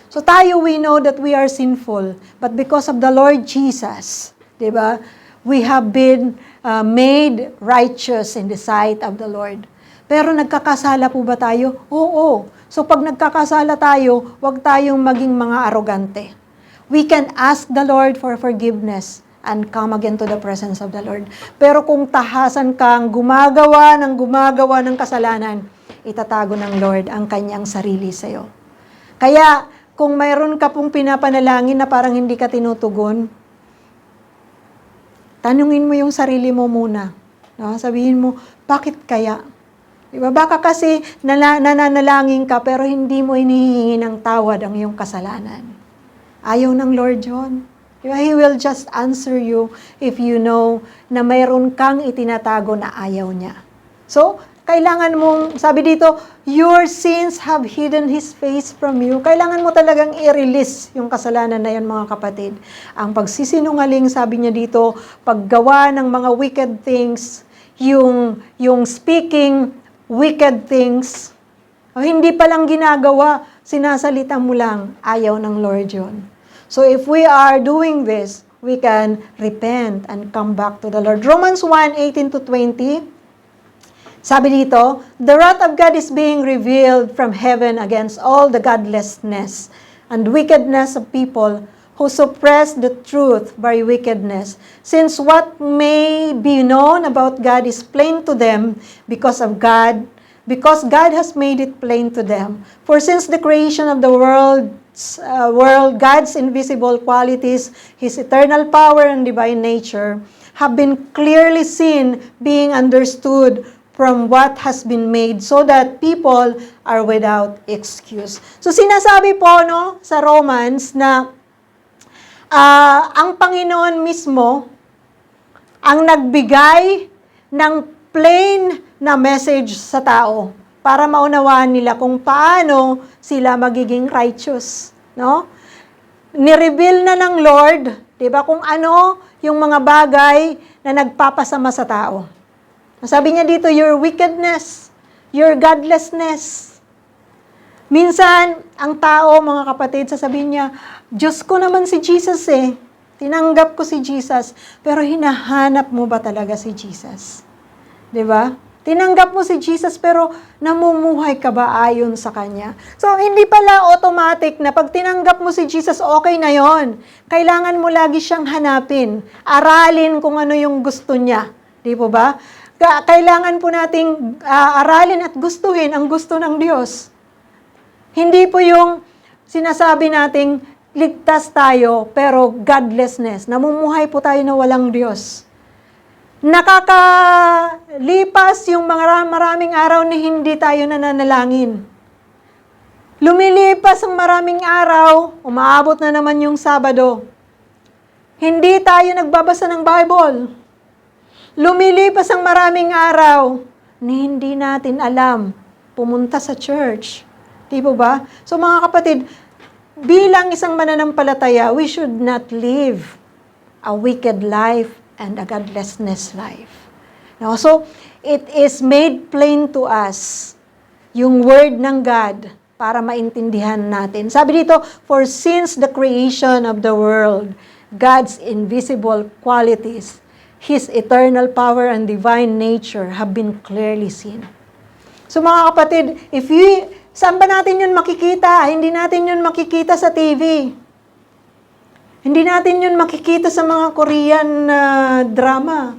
So tayo, we know that we are sinful, but because of the Lord Jesus, di ba, we have been made righteous in the sight of the Lord. Pero nagkakasala po ba tayo? Oo. So pag nagkakasala tayo, huwag tayong maging mga arogante. We can ask the Lord for forgiveness and come again to the presence of the Lord. Pero kung tahasan kang gumagawa ng kasalanan, itatago ng Lord ang kanyang sarili sa'yo. Kaya, kung mayroon ka pong pinapanalangin na parang hindi ka tinutugon, tanungin mo yung sarili mo muna. No? Sabihin mo, bakit kaya? Diba? Baka kasi nananalangin ka pero hindi mo inihingi ng tawad ang iyong kasalanan. Ayaw ng Lord yun. Diba? He will just answer you if you know na mayroon kang itinatago na ayaw niya. So, kailangan mong, sabi dito, your sins have hidden His face from you. Kailangan mo talagang i-release yung kasalanan na yan, mga kapatid. Ang pagsisinungaling, sabi niya dito, paggawa ng mga wicked things, yung speaking wicked things, hindi pa lang ginagawa, sinasalita mo lang, ayaw ng Lord yun. So if we are doing this, we can repent and come back to the Lord. Romans 1:18-20, sabi dito, the wrath of God is being revealed from heaven against all the godlessness and wickedness of people who suppress the truth by wickedness, since what may be known about God is plain to them because God has made it plain to them. For since the creation of the world, God's invisible qualities, His eternal power and divine nature, have been clearly seen, being understood from what has been made, so that people are without excuse. So sinasabi po sa Romans na ang Panginoon mismo ang nagbigay ng plain na message sa tao para maunawaan nila kung paano sila magiging righteous. No? Nireveal na ng Lord, diba, kung ano yung mga bagay na nagpapasama sa tao. Sabi niya dito, your wickedness, your godlessness. Minsan, ang tao, mga kapatid, sasabihin niya, Diyos ko naman si Jesus eh. Tinanggap ko si Jesus. Pero hinahanap mo ba talaga si Jesus? Diba? Tinanggap mo si Jesus pero namumuhay ka ba ayon sa Kanya? So, hindi pala automatic na pag tinanggap mo si Jesus, okay na yon. Kailangan mo lagi siyang hanapin. Aralin kung ano yung gusto niya. Di po ba? Kailangan po nating aralin at gustuhin ang gusto ng Diyos. Hindi po yung sinasabi nating ligtas tayo pero godlessness. Namumuhay po tayo na walang Diyos. Nakakalipas yung maraming araw na hindi tayo nananalangin. Lumilipas ang maraming araw, umaabot na naman yung Sabado. Hindi tayo nagbabasa ng Bible. Lumilipas ang maraming araw na hindi natin alam pumunta sa church. Di po ba? So mga kapatid, bilang isang mananampalataya, we should not live a wicked life and a godlessness life. No? So, it is made plain to us yung word ng God para maintindihan natin. Sabi dito, for since the creation of the world, God's invisible qualities, His eternal power and divine nature have been clearly seen. So mga kapatid, saan ba natin yun makikita? Hindi natin yun makikita sa TV. Hindi natin yun makikita sa mga Korean drama.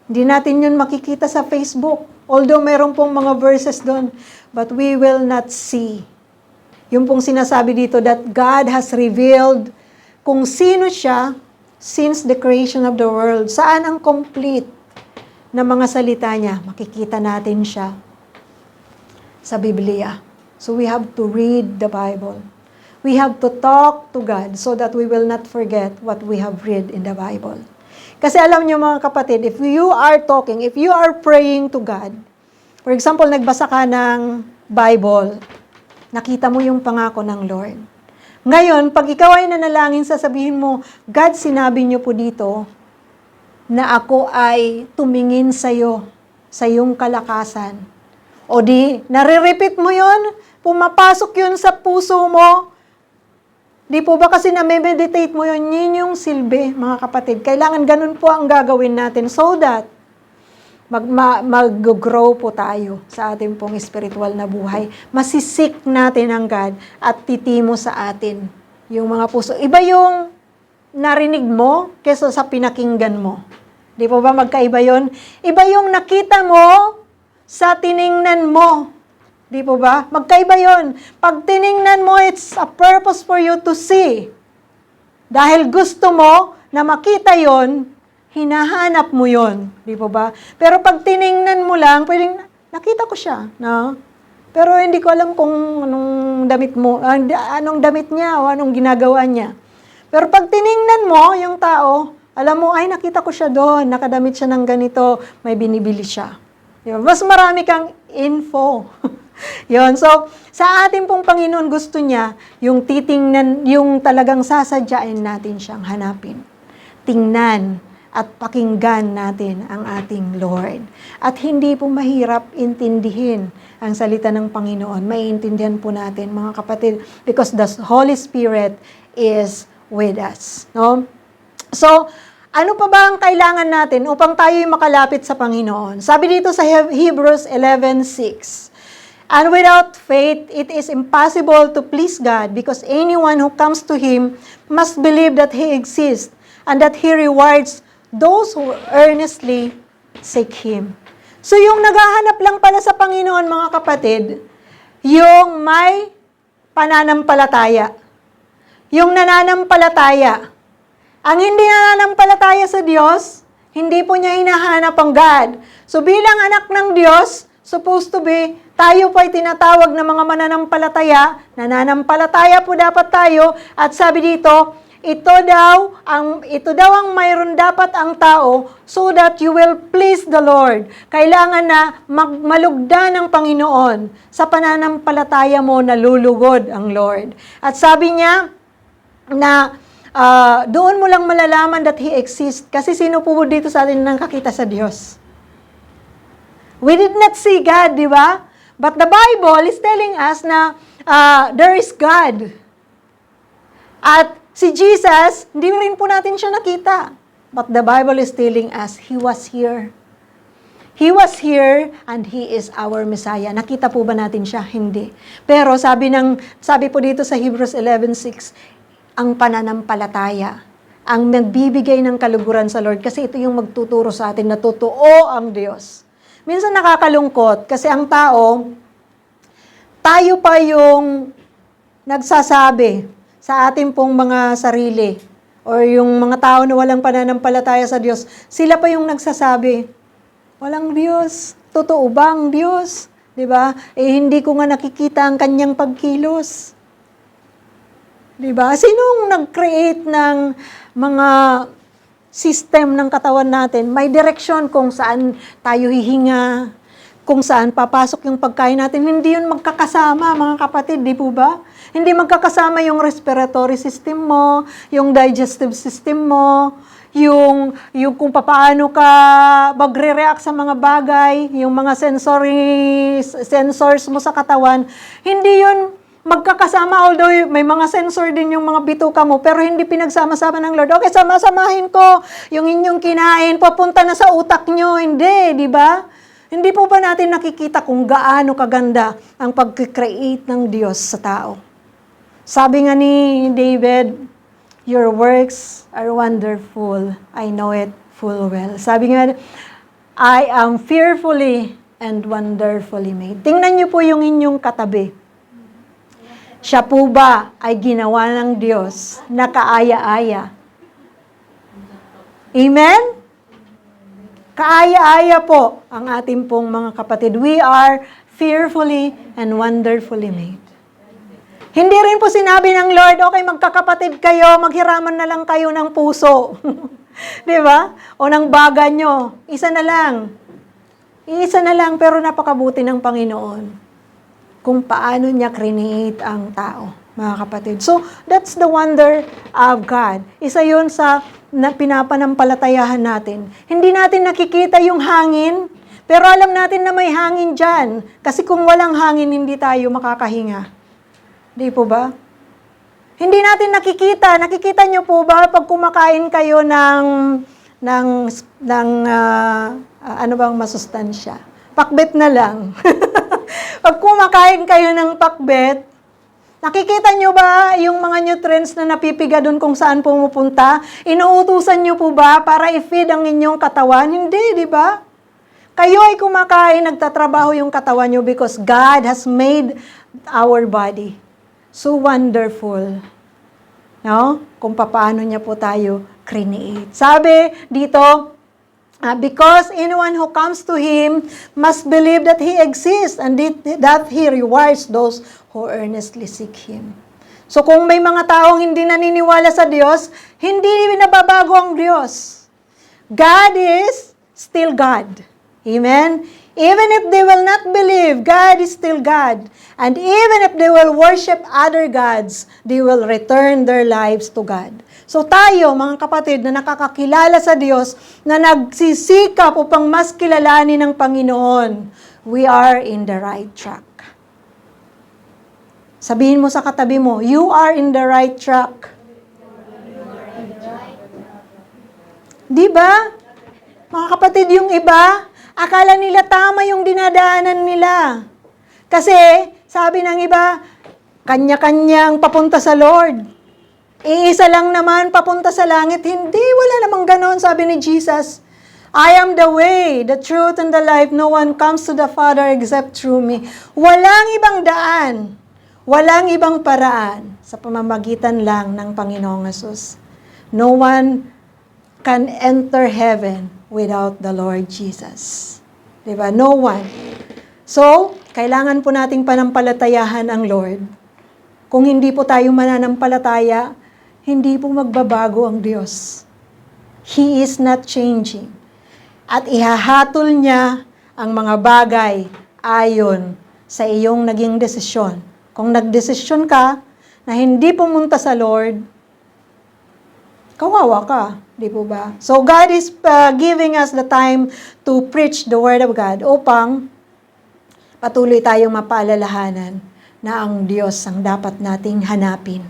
Hindi natin yun makikita sa Facebook. Although meron pong mga verses doon, but we will not see. Yung pong sinasabi dito that God has revealed kung sino siya since the creation of the world. Saan ang complete na mga salita niya? Makikita natin siya sa Biblia. So we have to read the Bible. We have to talk to God so that we will not forget what we have read in the Bible. Kasi alam niyo mga kapatid, if you are talking, if you are praying to God, for example, nagbasa ka ng Bible, nakita mo yung pangako ng Lord. Ngayon, pag ikaw ay nanalangin, sasabihin mo, God, sinabi niyo po dito na ako ay tumingin sa iyo, sa iyong kalakasan. O di, nare-repeat mo yon, pumapasok yun sa puso mo. Di po ba kasi na-meditate mo yun, yun yung silbi, mga kapatid. Kailangan ganun po ang gagawin natin so that mag-grow po tayo sa ating pong spiritual na buhay. Masisik natin ang God at titimo sa atin yung mga puso. Iba yung narinig mo kaysa sa pinakinggan mo. Di po ba magkaiba yun? Iba yung nakita mo sa tiningnan mo. Di po ba? Magkaiba yun. Pag tiningnan mo, it's a purpose for you to see. Dahil gusto mo na makita yon, hinahanap mo yon, di po ba? Pero pag tiningnan mo lang, pwedeng, nakita ko siya, no? Pero hindi ko alam kung anong damit niya o anong ginagawa niya. Pero pag tiningnan mo yung tao, alam mo, ay nakita ko siya doon, nakadamit siya ng ganito, may binibili siya. Di ba? Mas marami kang info. Yon. So, sa ating pong Panginoon gusto niya, yung titingnan, yung talagang sasadyain natin siyang hanapin. Tingnan at pakinggan natin ang ating Lord. At hindi po mahirap intindihin ang salita ng Panginoon. Maiintindihan po natin, mga kapatid, because the Holy Spirit is with us. No? So, ano pa ba ang kailangan natin upang tayo'y makalapit sa Panginoon? Sabi dito sa Hebrews 11:6, and without faith, it is impossible to please God because anyone who comes to Him must believe that He exists and that He rewards those who earnestly seek Him. So yung naghahanap lang pala sa Panginoon, mga kapatid, yung may pananampalataya. Yung nananampalataya. Ang hindi nananampalataya sa Diyos, hindi po niya hinahanap ang God. So bilang anak ng Diyos, supposed to be, tayo po ay tinatawag na mga mananampalataya. Nananampalataya po dapat tayo. At sabi dito, ito daw ang mayroon dapat ang tao so that you will please the Lord. Kailangan na malugdan ng Panginoon. Sa pananampalataya mo, nalulugod ang Lord. At sabi niya na doon mo lang malalaman that He exists. Kasi sino po dito sa atin nakakita sa Diyos? We did not see God, di ba? But the Bible is telling us na there is God. At si Jesus, hindi rin po natin siya nakita. But the Bible is telling us, He was here. He was here and He is our Messiah. Nakita po ba natin siya? Hindi. Pero sabi po dito sa Hebrews 11:6, ang pananampalataya, ang nagbibigay ng kaluguran sa Lord, kasi ito yung magtuturo sa atin na totoo ang Diyos. Minsan nakakalungkot kasi ang tao, tayo pa yung nagsasabi sa ating pong mga sarili or yung mga tao na walang pananampalataya sa Diyos, sila pa yung nagsasabi, walang Diyos, totoo ba ang Diyos? Diba? Hindi ko nga nakikita ang kanyang pagkilos. Diba? Sinong nag-create ng mga system ng katawan natin, may direksyon kung saan tayo hihinga, kung saan papasok yung pagkain natin. Hindi yun magkakasama, mga kapatid, di po ba? Hindi magkakasama yung respiratory system mo, yung digestive system mo, yung kung paano ka magre-react sa mga bagay, yung mga sensors mo sa katawan, hindi yun magkakasama, although may mga sensor din yung mga bituka mo, pero hindi pinagsama-sama ng Lord. Okay, sama-samahin ko yung inyong kinain, papunta na sa utak nyo. Hindi, di ba? Hindi po ba natin nakikita kung gaano kaganda ang pag-create ng Diyos sa tao? Sabi nga ni David, your works are wonderful. I know it full well. Sabi nga, I am fearfully and wonderfully made. Tingnan niyo po yung inyong katabi. Siya po ba ay ginawa ng Diyos na kaaya-aya? Amen? Kaaya-aya po ang ating pong mga kapatid. We are fearfully and wonderfully made. Hindi rin po sinabi ng Lord, okay, magkakapatid kayo, maghiraman na lang kayo ng puso. Di ba? O ng baga nyo. Isa na lang. Iisa na lang, pero napakabuti ng Panginoon kung paano niya create ang tao, mga kapatid. So, that's the wonder of God. Isa yun sa pinapanampalatayahan natin. Hindi natin nakikita yung hangin, pero alam natin na may hangin dyan. Kasi kung walang hangin, hindi tayo makakahinga. Di po ba? Hindi natin nakikita. Nakikita nyo po ba pag kumakain kayo ng ano bang masustansya? Pakbet na lang. Pag kumakain kayo ng pakbet, nakikita nyo ba yung mga nutrients na napipiga doon kung saan pumupunta? Inuutusan nyo po ba para i-feed ang inyong katawan? Hindi, di ba? Kayo ay kumakain, nagtatrabaho yung katawan nyo because God has made our body so wonderful. No? Kung paano niya po tayo create. Sabi dito, because anyone who comes to Him must believe that He exists and that He rewards those who earnestly seek Him. So kung may mga taong hindi naniniwala sa Diyos, hindi nababago ang Diyos. God is still God. Amen? Even if they will not believe, God is still God. And even if they will worship other gods, they will return their lives to God. So tayo, mga kapatid, na nakakakilala sa Diyos, na nagsisikap upang mas kilalanin ng Panginoon, we are in the right track. Sabihin mo sa katabi mo, you are in the right track. Di ba? Mga kapatid, yung iba, akala nila tama yung dinadaanan nila. Kasi, sabi ng iba, kanya-kanyang papunta sa Lord. Iisa lang naman papunta sa langit. Hindi, wala namang ganon, sabi ni Jesus. I am the way, the truth, and the life. No one comes to the Father except through me. Walang ibang daan, walang ibang paraan sa pamamagitan lang ng Panginoong Hesus. No one can enter heaven without the Lord Jesus. Diba? No one. So, kailangan po nating panampalatayahan ang Lord. Kung hindi po tayo mananampalataya, hindi po magbabago ang Diyos. He is not changing. At ihahatol niya ang mga bagay ayon sa iyong naging desisyon. Kung nagdesisyon ka na hindi pumunta sa Lord, kawawa ka, di po ba? So God is giving us the time to preach the Word of God upang patuloy tayong mapaalalahanan na ang Diyos ang dapat nating hanapin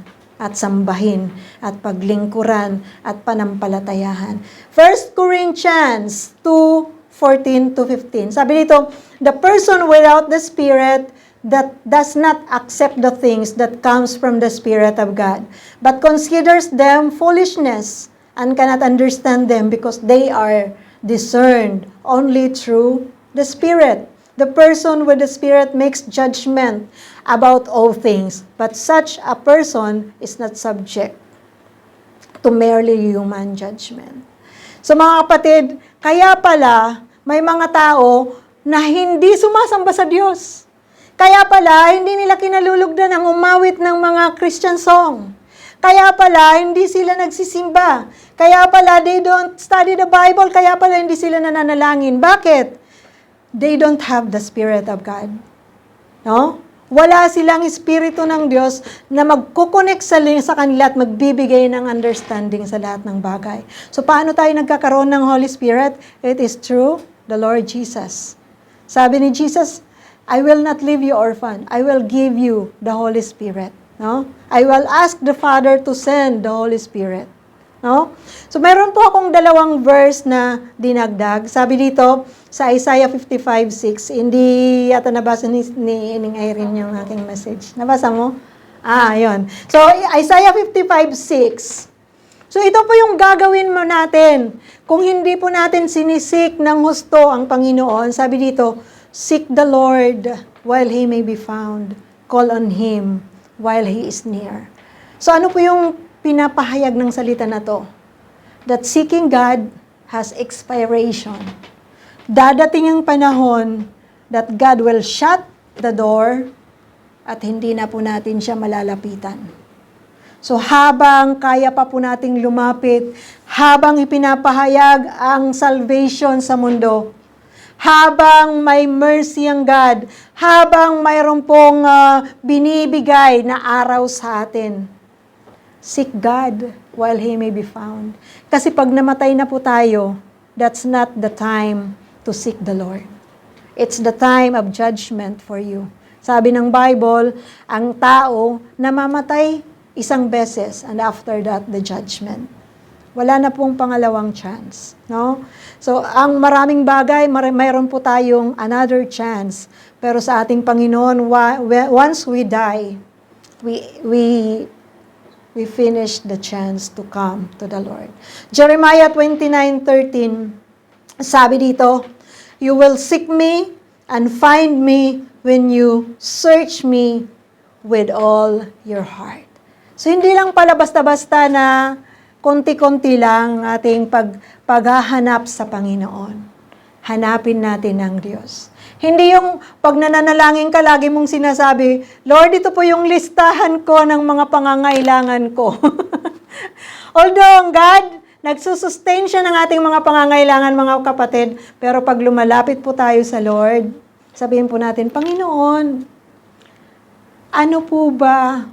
at sambahin, at paglingkuran, at panampalatayahan. 1 Corinthians 2:14-15. Sabi dito, the person without the Spirit that does not accept the things that comes from the Spirit of God, but considers them foolishness, and cannot understand them because they are discerned only through the Spirit. The person with the Spirit makes judgment about all things, but such a person is not subject to merely human judgment. So mga kapatid, kaya pala may mga tao na hindi sumasamba sa Diyos. Kaya pala hindi nila kinalulugdan ang umawit ng mga Christian song. Kaya pala, hindi sila nagsisimba. Kaya pala, they don't study the Bible. Kaya pala, hindi sila nananalangin. Bakit? They don't have the Spirit of God. No? Wala silang Espiritu ng Diyos na magkukonek sa kanila at magbibigay ng understanding sa lahat ng bagay. So, paano tayo nagkakaroon ng Holy Spirit? It is through the Lord Jesus. Sabi ni Jesus, I will not leave you orphan. I will give you the Holy Spirit. No? I will ask the Father to send the Holy Spirit. No? So, meron po akong dalawang verse na dinagdag. Sabi dito, sa Isaiah 55:6, hindi yata nabasa ni Ining Irene yung aking message. Nabasa mo? Yun. So, Isaiah 55:6. So, ito po yung gagawin mo natin. Kung hindi po natin sinisik ng husto ang Panginoon, sabi dito, seek the Lord while He may be found. Call on Him while He is near. So, ano po yung pinapahayag ng salita na to? That seeking God has expiration. Dadating ang panahon that God will shut the door at hindi na po natin siya malalapitan. So habang kaya pa po nating lumapit, habang ipinapahayag ang salvation sa mundo, habang may mercy ang God, habang mayroon pong binibigay na araw sa atin, seek God while He may be found. Kasi pag namatay na po tayo, that's not the time to seek the Lord. It's the time of judgment for you. Sabi ng Bible, ang tao namamatay isang beses and after that, the judgment. Wala na pong pangalawang chance. No? So, ang maraming bagay, mayroon po tayong another chance. Pero sa ating Panginoon, once we die, we finish the chance to come to the Lord. Jeremiah 29:13, sabi dito, you will seek me and find me when you search me with all your heart. So, hindi lang pala basta-basta na konti-konti lang ating paghahanap sa Panginoon. Hanapin natin ang Diyos. Hindi yung pag nananalangin ka, lagi mong sinasabi, Lord, ito po yung listahan ko ng mga pangangailangan ko. Although, God, nagsusustain siya ng ating mga pangangailangan, mga kapatid, pero pag lumalapit po tayo sa Lord, sabihin po natin, Panginoon, ano po ba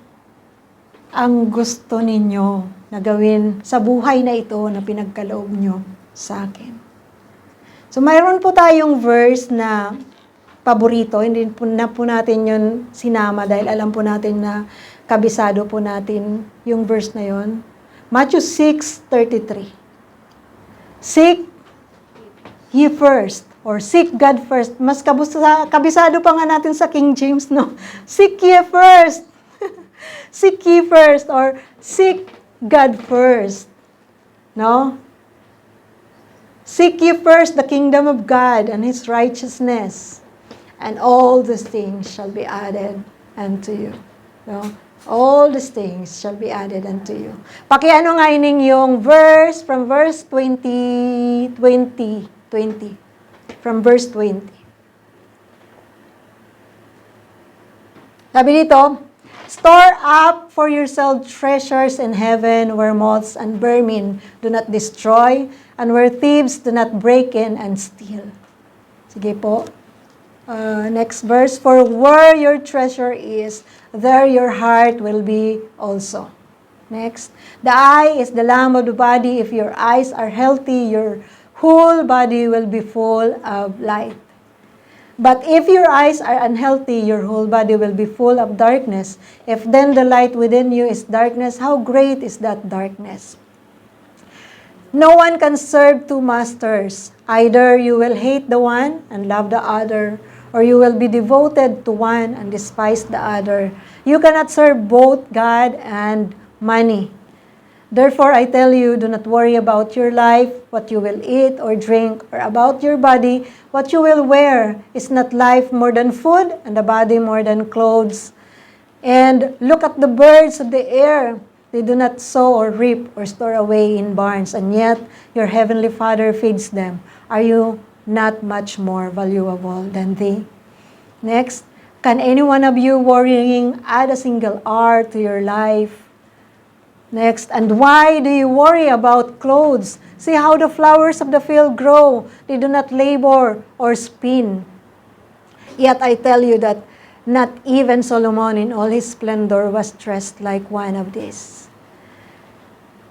ang gusto ninyo na gawin sa buhay na ito na pinagkaloob nyo sa akin? So, mayroon po tayong verse na paborito, hindi po natin yun sinama dahil alam po natin na kabisado po natin yung verse na yun. Matthew 6:33. Seek ye first, or seek God first. Mas kabisado pa nga natin sa King James, no? Seek ye first. Seek ye first, or seek God first. No? Seek ye first the kingdom of God and His righteousness, and all these things shall be added unto you. No? All these things shall be added unto you. Pakiano nga ining yung verse from verse 20. From verse 20. Sabi dito, store up for yourself treasures in heaven where moths and vermin do not destroy and where thieves do not break in and steal. Sige po. Next verse, for where your treasure is, there your heart will be also. Next, the eye is the lamp of the body. If your eyes are healthy, your whole body will be full of light. But if your eyes are unhealthy, your whole body will be full of darkness. If then the light within you is darkness, how great is that darkness? No one can serve two masters. Either you will hate the one and love the other, or you will be devoted to one and despise the other. You cannot serve both God and money. Therefore, I tell you, do not worry about your life, what you will eat or drink, or about your body, what you will wear. Is not life more than food, and the body more than clothes? And look at the birds of the air. They do not sow or reap or store away in barns, and yet your heavenly Father feeds them. Are you not much more valuable than they? Next, can any one of you worrying add a single hour to your life? Next, and why do you worry about clothes? See how the flowers of the field grow. They do not labor or spin. Yet I tell you that not even Solomon in all his splendor was dressed like one of these.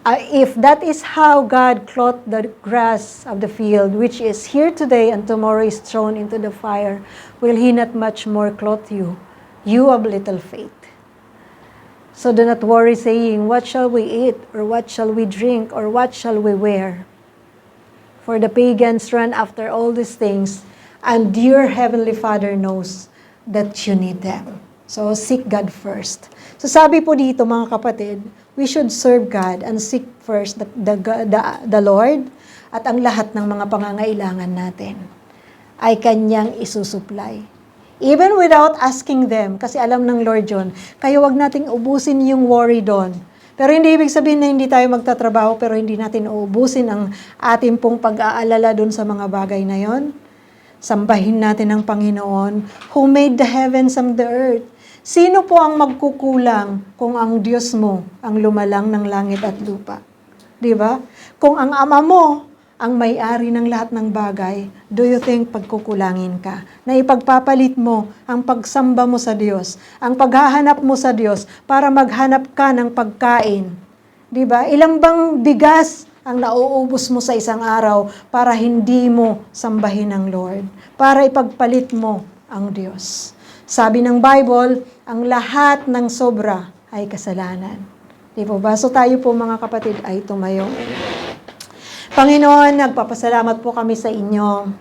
If that is how God clothed the grass of the field, which is here today and tomorrow is thrown into the fire, will he not much more clothe you, you of little faith? So do not worry, saying, what shall we eat, or what shall we drink, or what shall we wear? For the pagans run after all these things, and your heavenly Father knows that you need them. So seek God first. So sabi po dito mga kapatid, we should serve God and seek first the Lord, at ang lahat ng mga pangangailangan natin ay Kanyang isusupply. Even without asking them, kasi alam ng Lord yun, kaya wag nating ubusin yung worry doon. Pero hindi ibig sabihin na hindi tayo magtatrabaho, pero hindi natin uubusin ang ating pong pag-aalala doon sa mga bagay na yon. Sambahin natin ang Panginoon who made the heavens and the earth. Sino po ang magkukulang kung ang Diyos mo ang lumalang ng langit at lupa? Di ba? Kung ang Ama mo ang may-ari ng lahat ng bagay, do you think pagkukulangin ka? Na ipagpapalit mo ang pagsamba mo sa Diyos, ang paghahanap mo sa Diyos para maghanap ka ng pagkain. Di ba? Ilang bang bigas ang nauubos mo sa isang araw para hindi mo sambahin ang Lord, para ipagpalit mo ang Diyos. Sabi ng Bible, ang lahat ng sobra ay kasalanan. Di po ba? So tayo po mga kapatid ay tumayo. Panginoon, nagpapasalamat po kami sa inyo.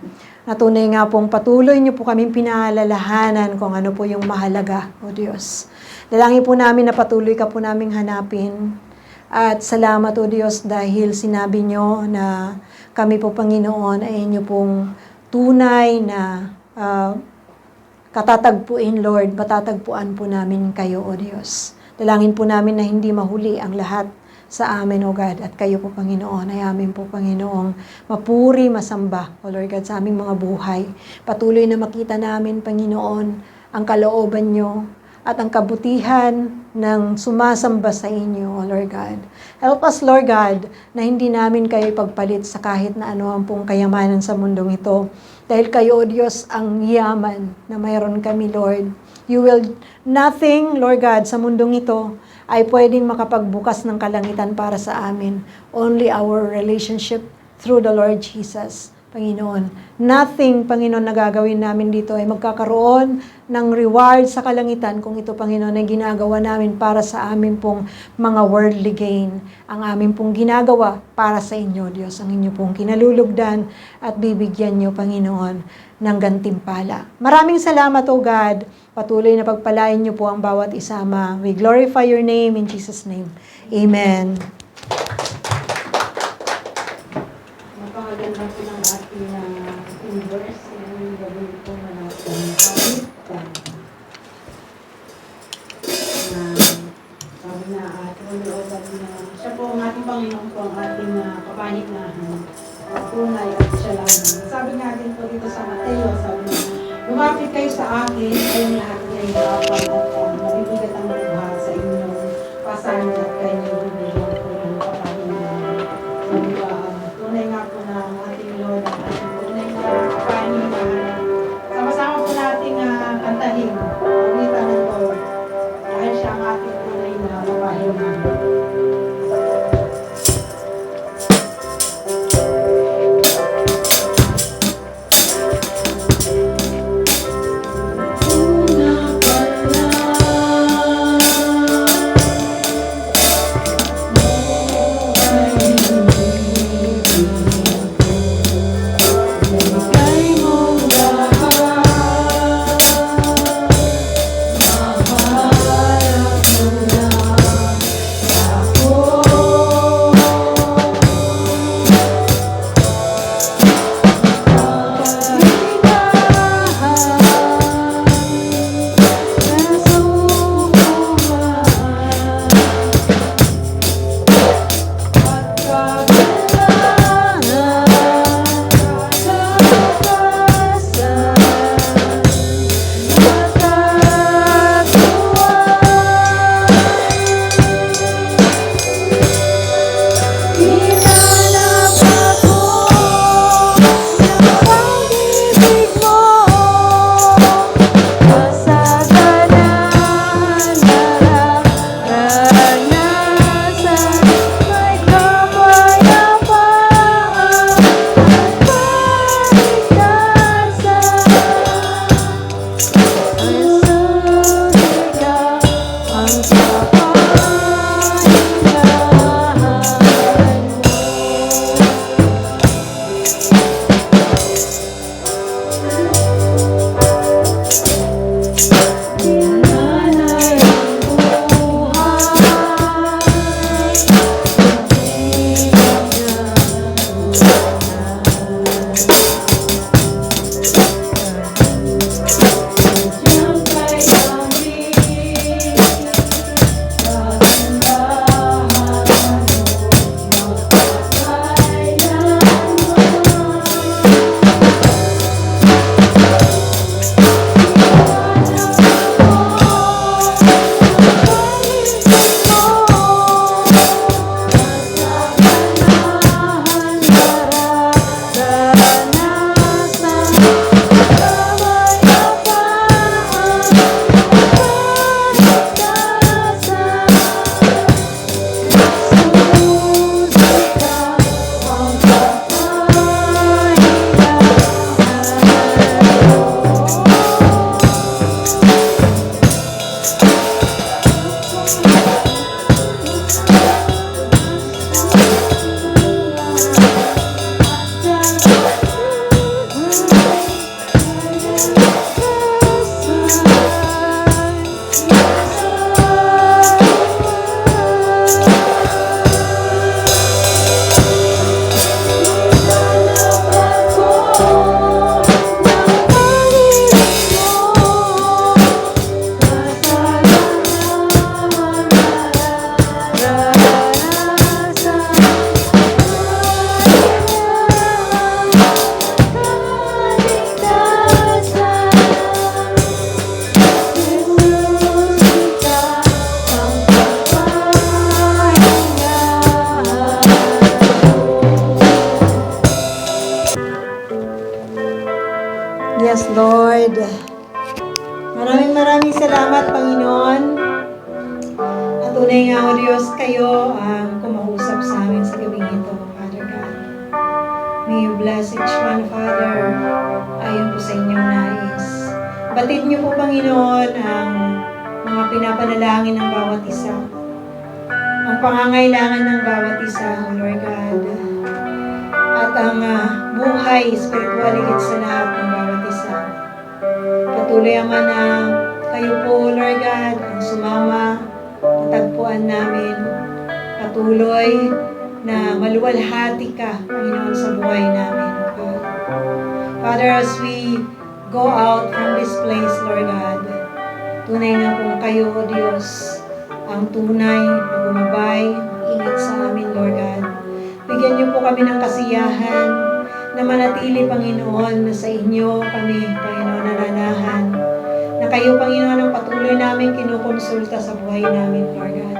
Natunay nga pong patuloy niyo po kaming pinaalalahanan kung ano po yung mahalaga, O Diyos. Dalangin po namin na patuloy ka po naming hanapin. At salamat, O Diyos, dahil sinabi niyo na kami po, Panginoon, ay inyo pong tunay na katatagpuin, Lord. Matatagpuan po namin kayo, O Diyos. Dalangin po namin na hindi mahuli ang lahat sa amin, O God, at kayo po, Panginoon, ay amin po, Panginoong mapuri, masamba, O Lord God, sa aming mga buhay. Patuloy na makita namin, Panginoon, ang kalooban nyo at ang kabutihan ng sumasamba sa inyo, O Lord God. Help us, Lord God, na hindi namin kayo ipagpalit sa kahit na ano ang pong kayamanan sa mundong ito. Dahil kayo, O Diyos, ang yaman na mayroon kami, Lord. You will nothing, Lord God, sa mundong ito ay pwedeng makapagbukas ng kalangitan para sa amin. Only our relationship through the Lord Jesus, Panginoon. Nothing, Panginoon, na gagawin namin dito ay magkakaroon ng reward sa kalangitan kung ito, Panginoon, ay ginagawa namin para sa amin pong mga worldly gain. Ang amin pong ginagawa para sa inyo, Diyos. Ang inyo pong kinalulugdan at bibigyan nyo, Panginoon, ng gantimpala. Maraming salamat, O God. Patuloy na pagpalain niyo po ang bawat isama. We glorify your name in Jesus' name. Amen. Napakaganda po ng ating verse. Yung gagawin po na natin. Sabi na siya po ang ating Panginoon po ang ating kapanignahan. Tunay at siya lamang. Sabi natin po dito sa Mateo, sabi na, lumapit kayo sa akin, kayong lahat ng hirapan at mabibigat ang buhat sa inyong pasanin at kanyang bibigyan po ng kapangyarihan. Tunay nga po na ang ating Lord at ating tunay na kapangyarihan. Sama-sama po natin kantahin, paglitan ng Lord, dahil siya ang ating tunay na kapangyarihan. sa amin sa gabi ito, Father God. May you bless each one, Father, ayon po sa inyong nais. Batid niyo po, Panginoon, ang mga pinapanalangin ng bawat isa. Ang pangangailangan ng bawat isa, O Lord God. At ang buhay, spiritual higit sa lahat ng bawat isa. Patuloy, Ama, na kayo po, Lord God, ang sumama, natagpuan namin. Patuloy na maluwalhati ka, Panginoon, sa buhay namin, O God. Father, as we go out from this place, Lord God, tunay na po kayo, O Diyos, ang tunay na gumabay, ingat sa amin, Lord God. Bigyan niyo po kami ng kasiyahan na manatili, Panginoon, na sa inyo kami, Panginoon, nananahan. Na kayo, Panginoon, ang patuloy namin kinukonsulta sa buhay namin, Lord God.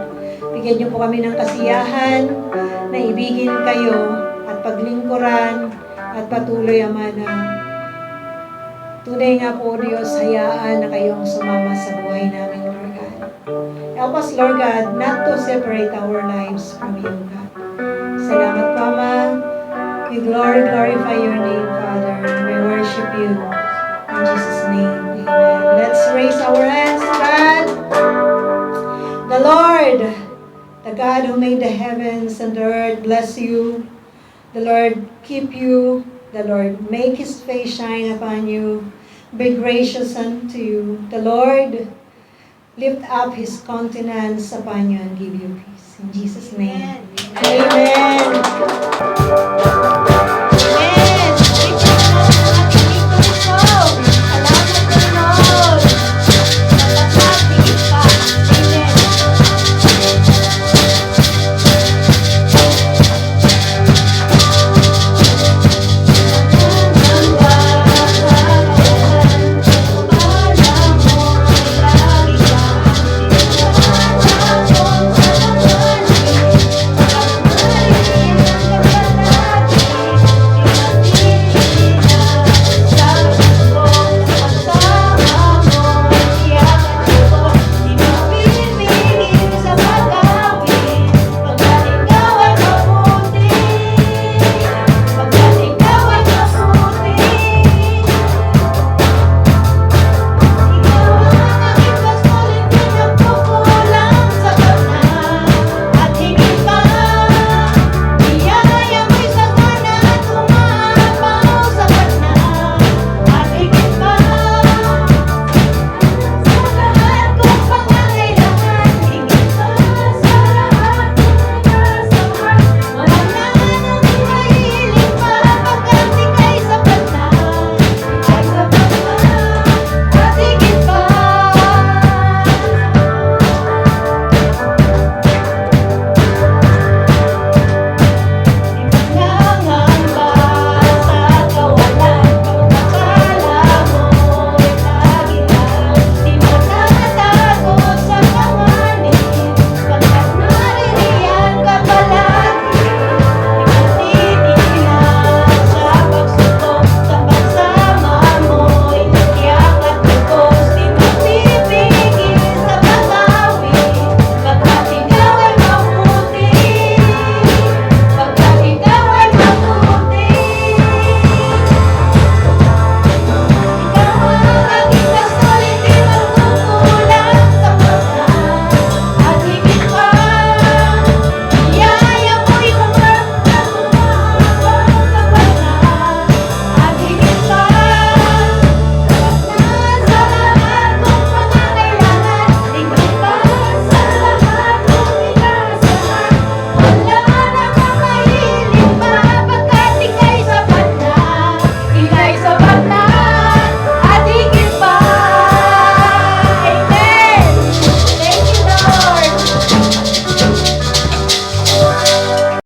Bigyan niyo po kami ng kasiyahan na ibigin kayo at paglingkuran at patuloy, Ama, na tunay nga po, Diyos, hayaan na kayo ang sumama sa buhay namin, Lord God. Help us, Lord God, not to separate our lives from you, God. Salamat po, Ama. We glorify your name, Father. We worship you. In Jesus' name, amen. Let's raise our hands to God. The Lord, the God who made the heavens and the earth, bless you. The Lord keep you. The Lord make His face shine upon you. Be gracious unto you. The Lord lift up His countenance upon you and give you peace. In Jesus' name.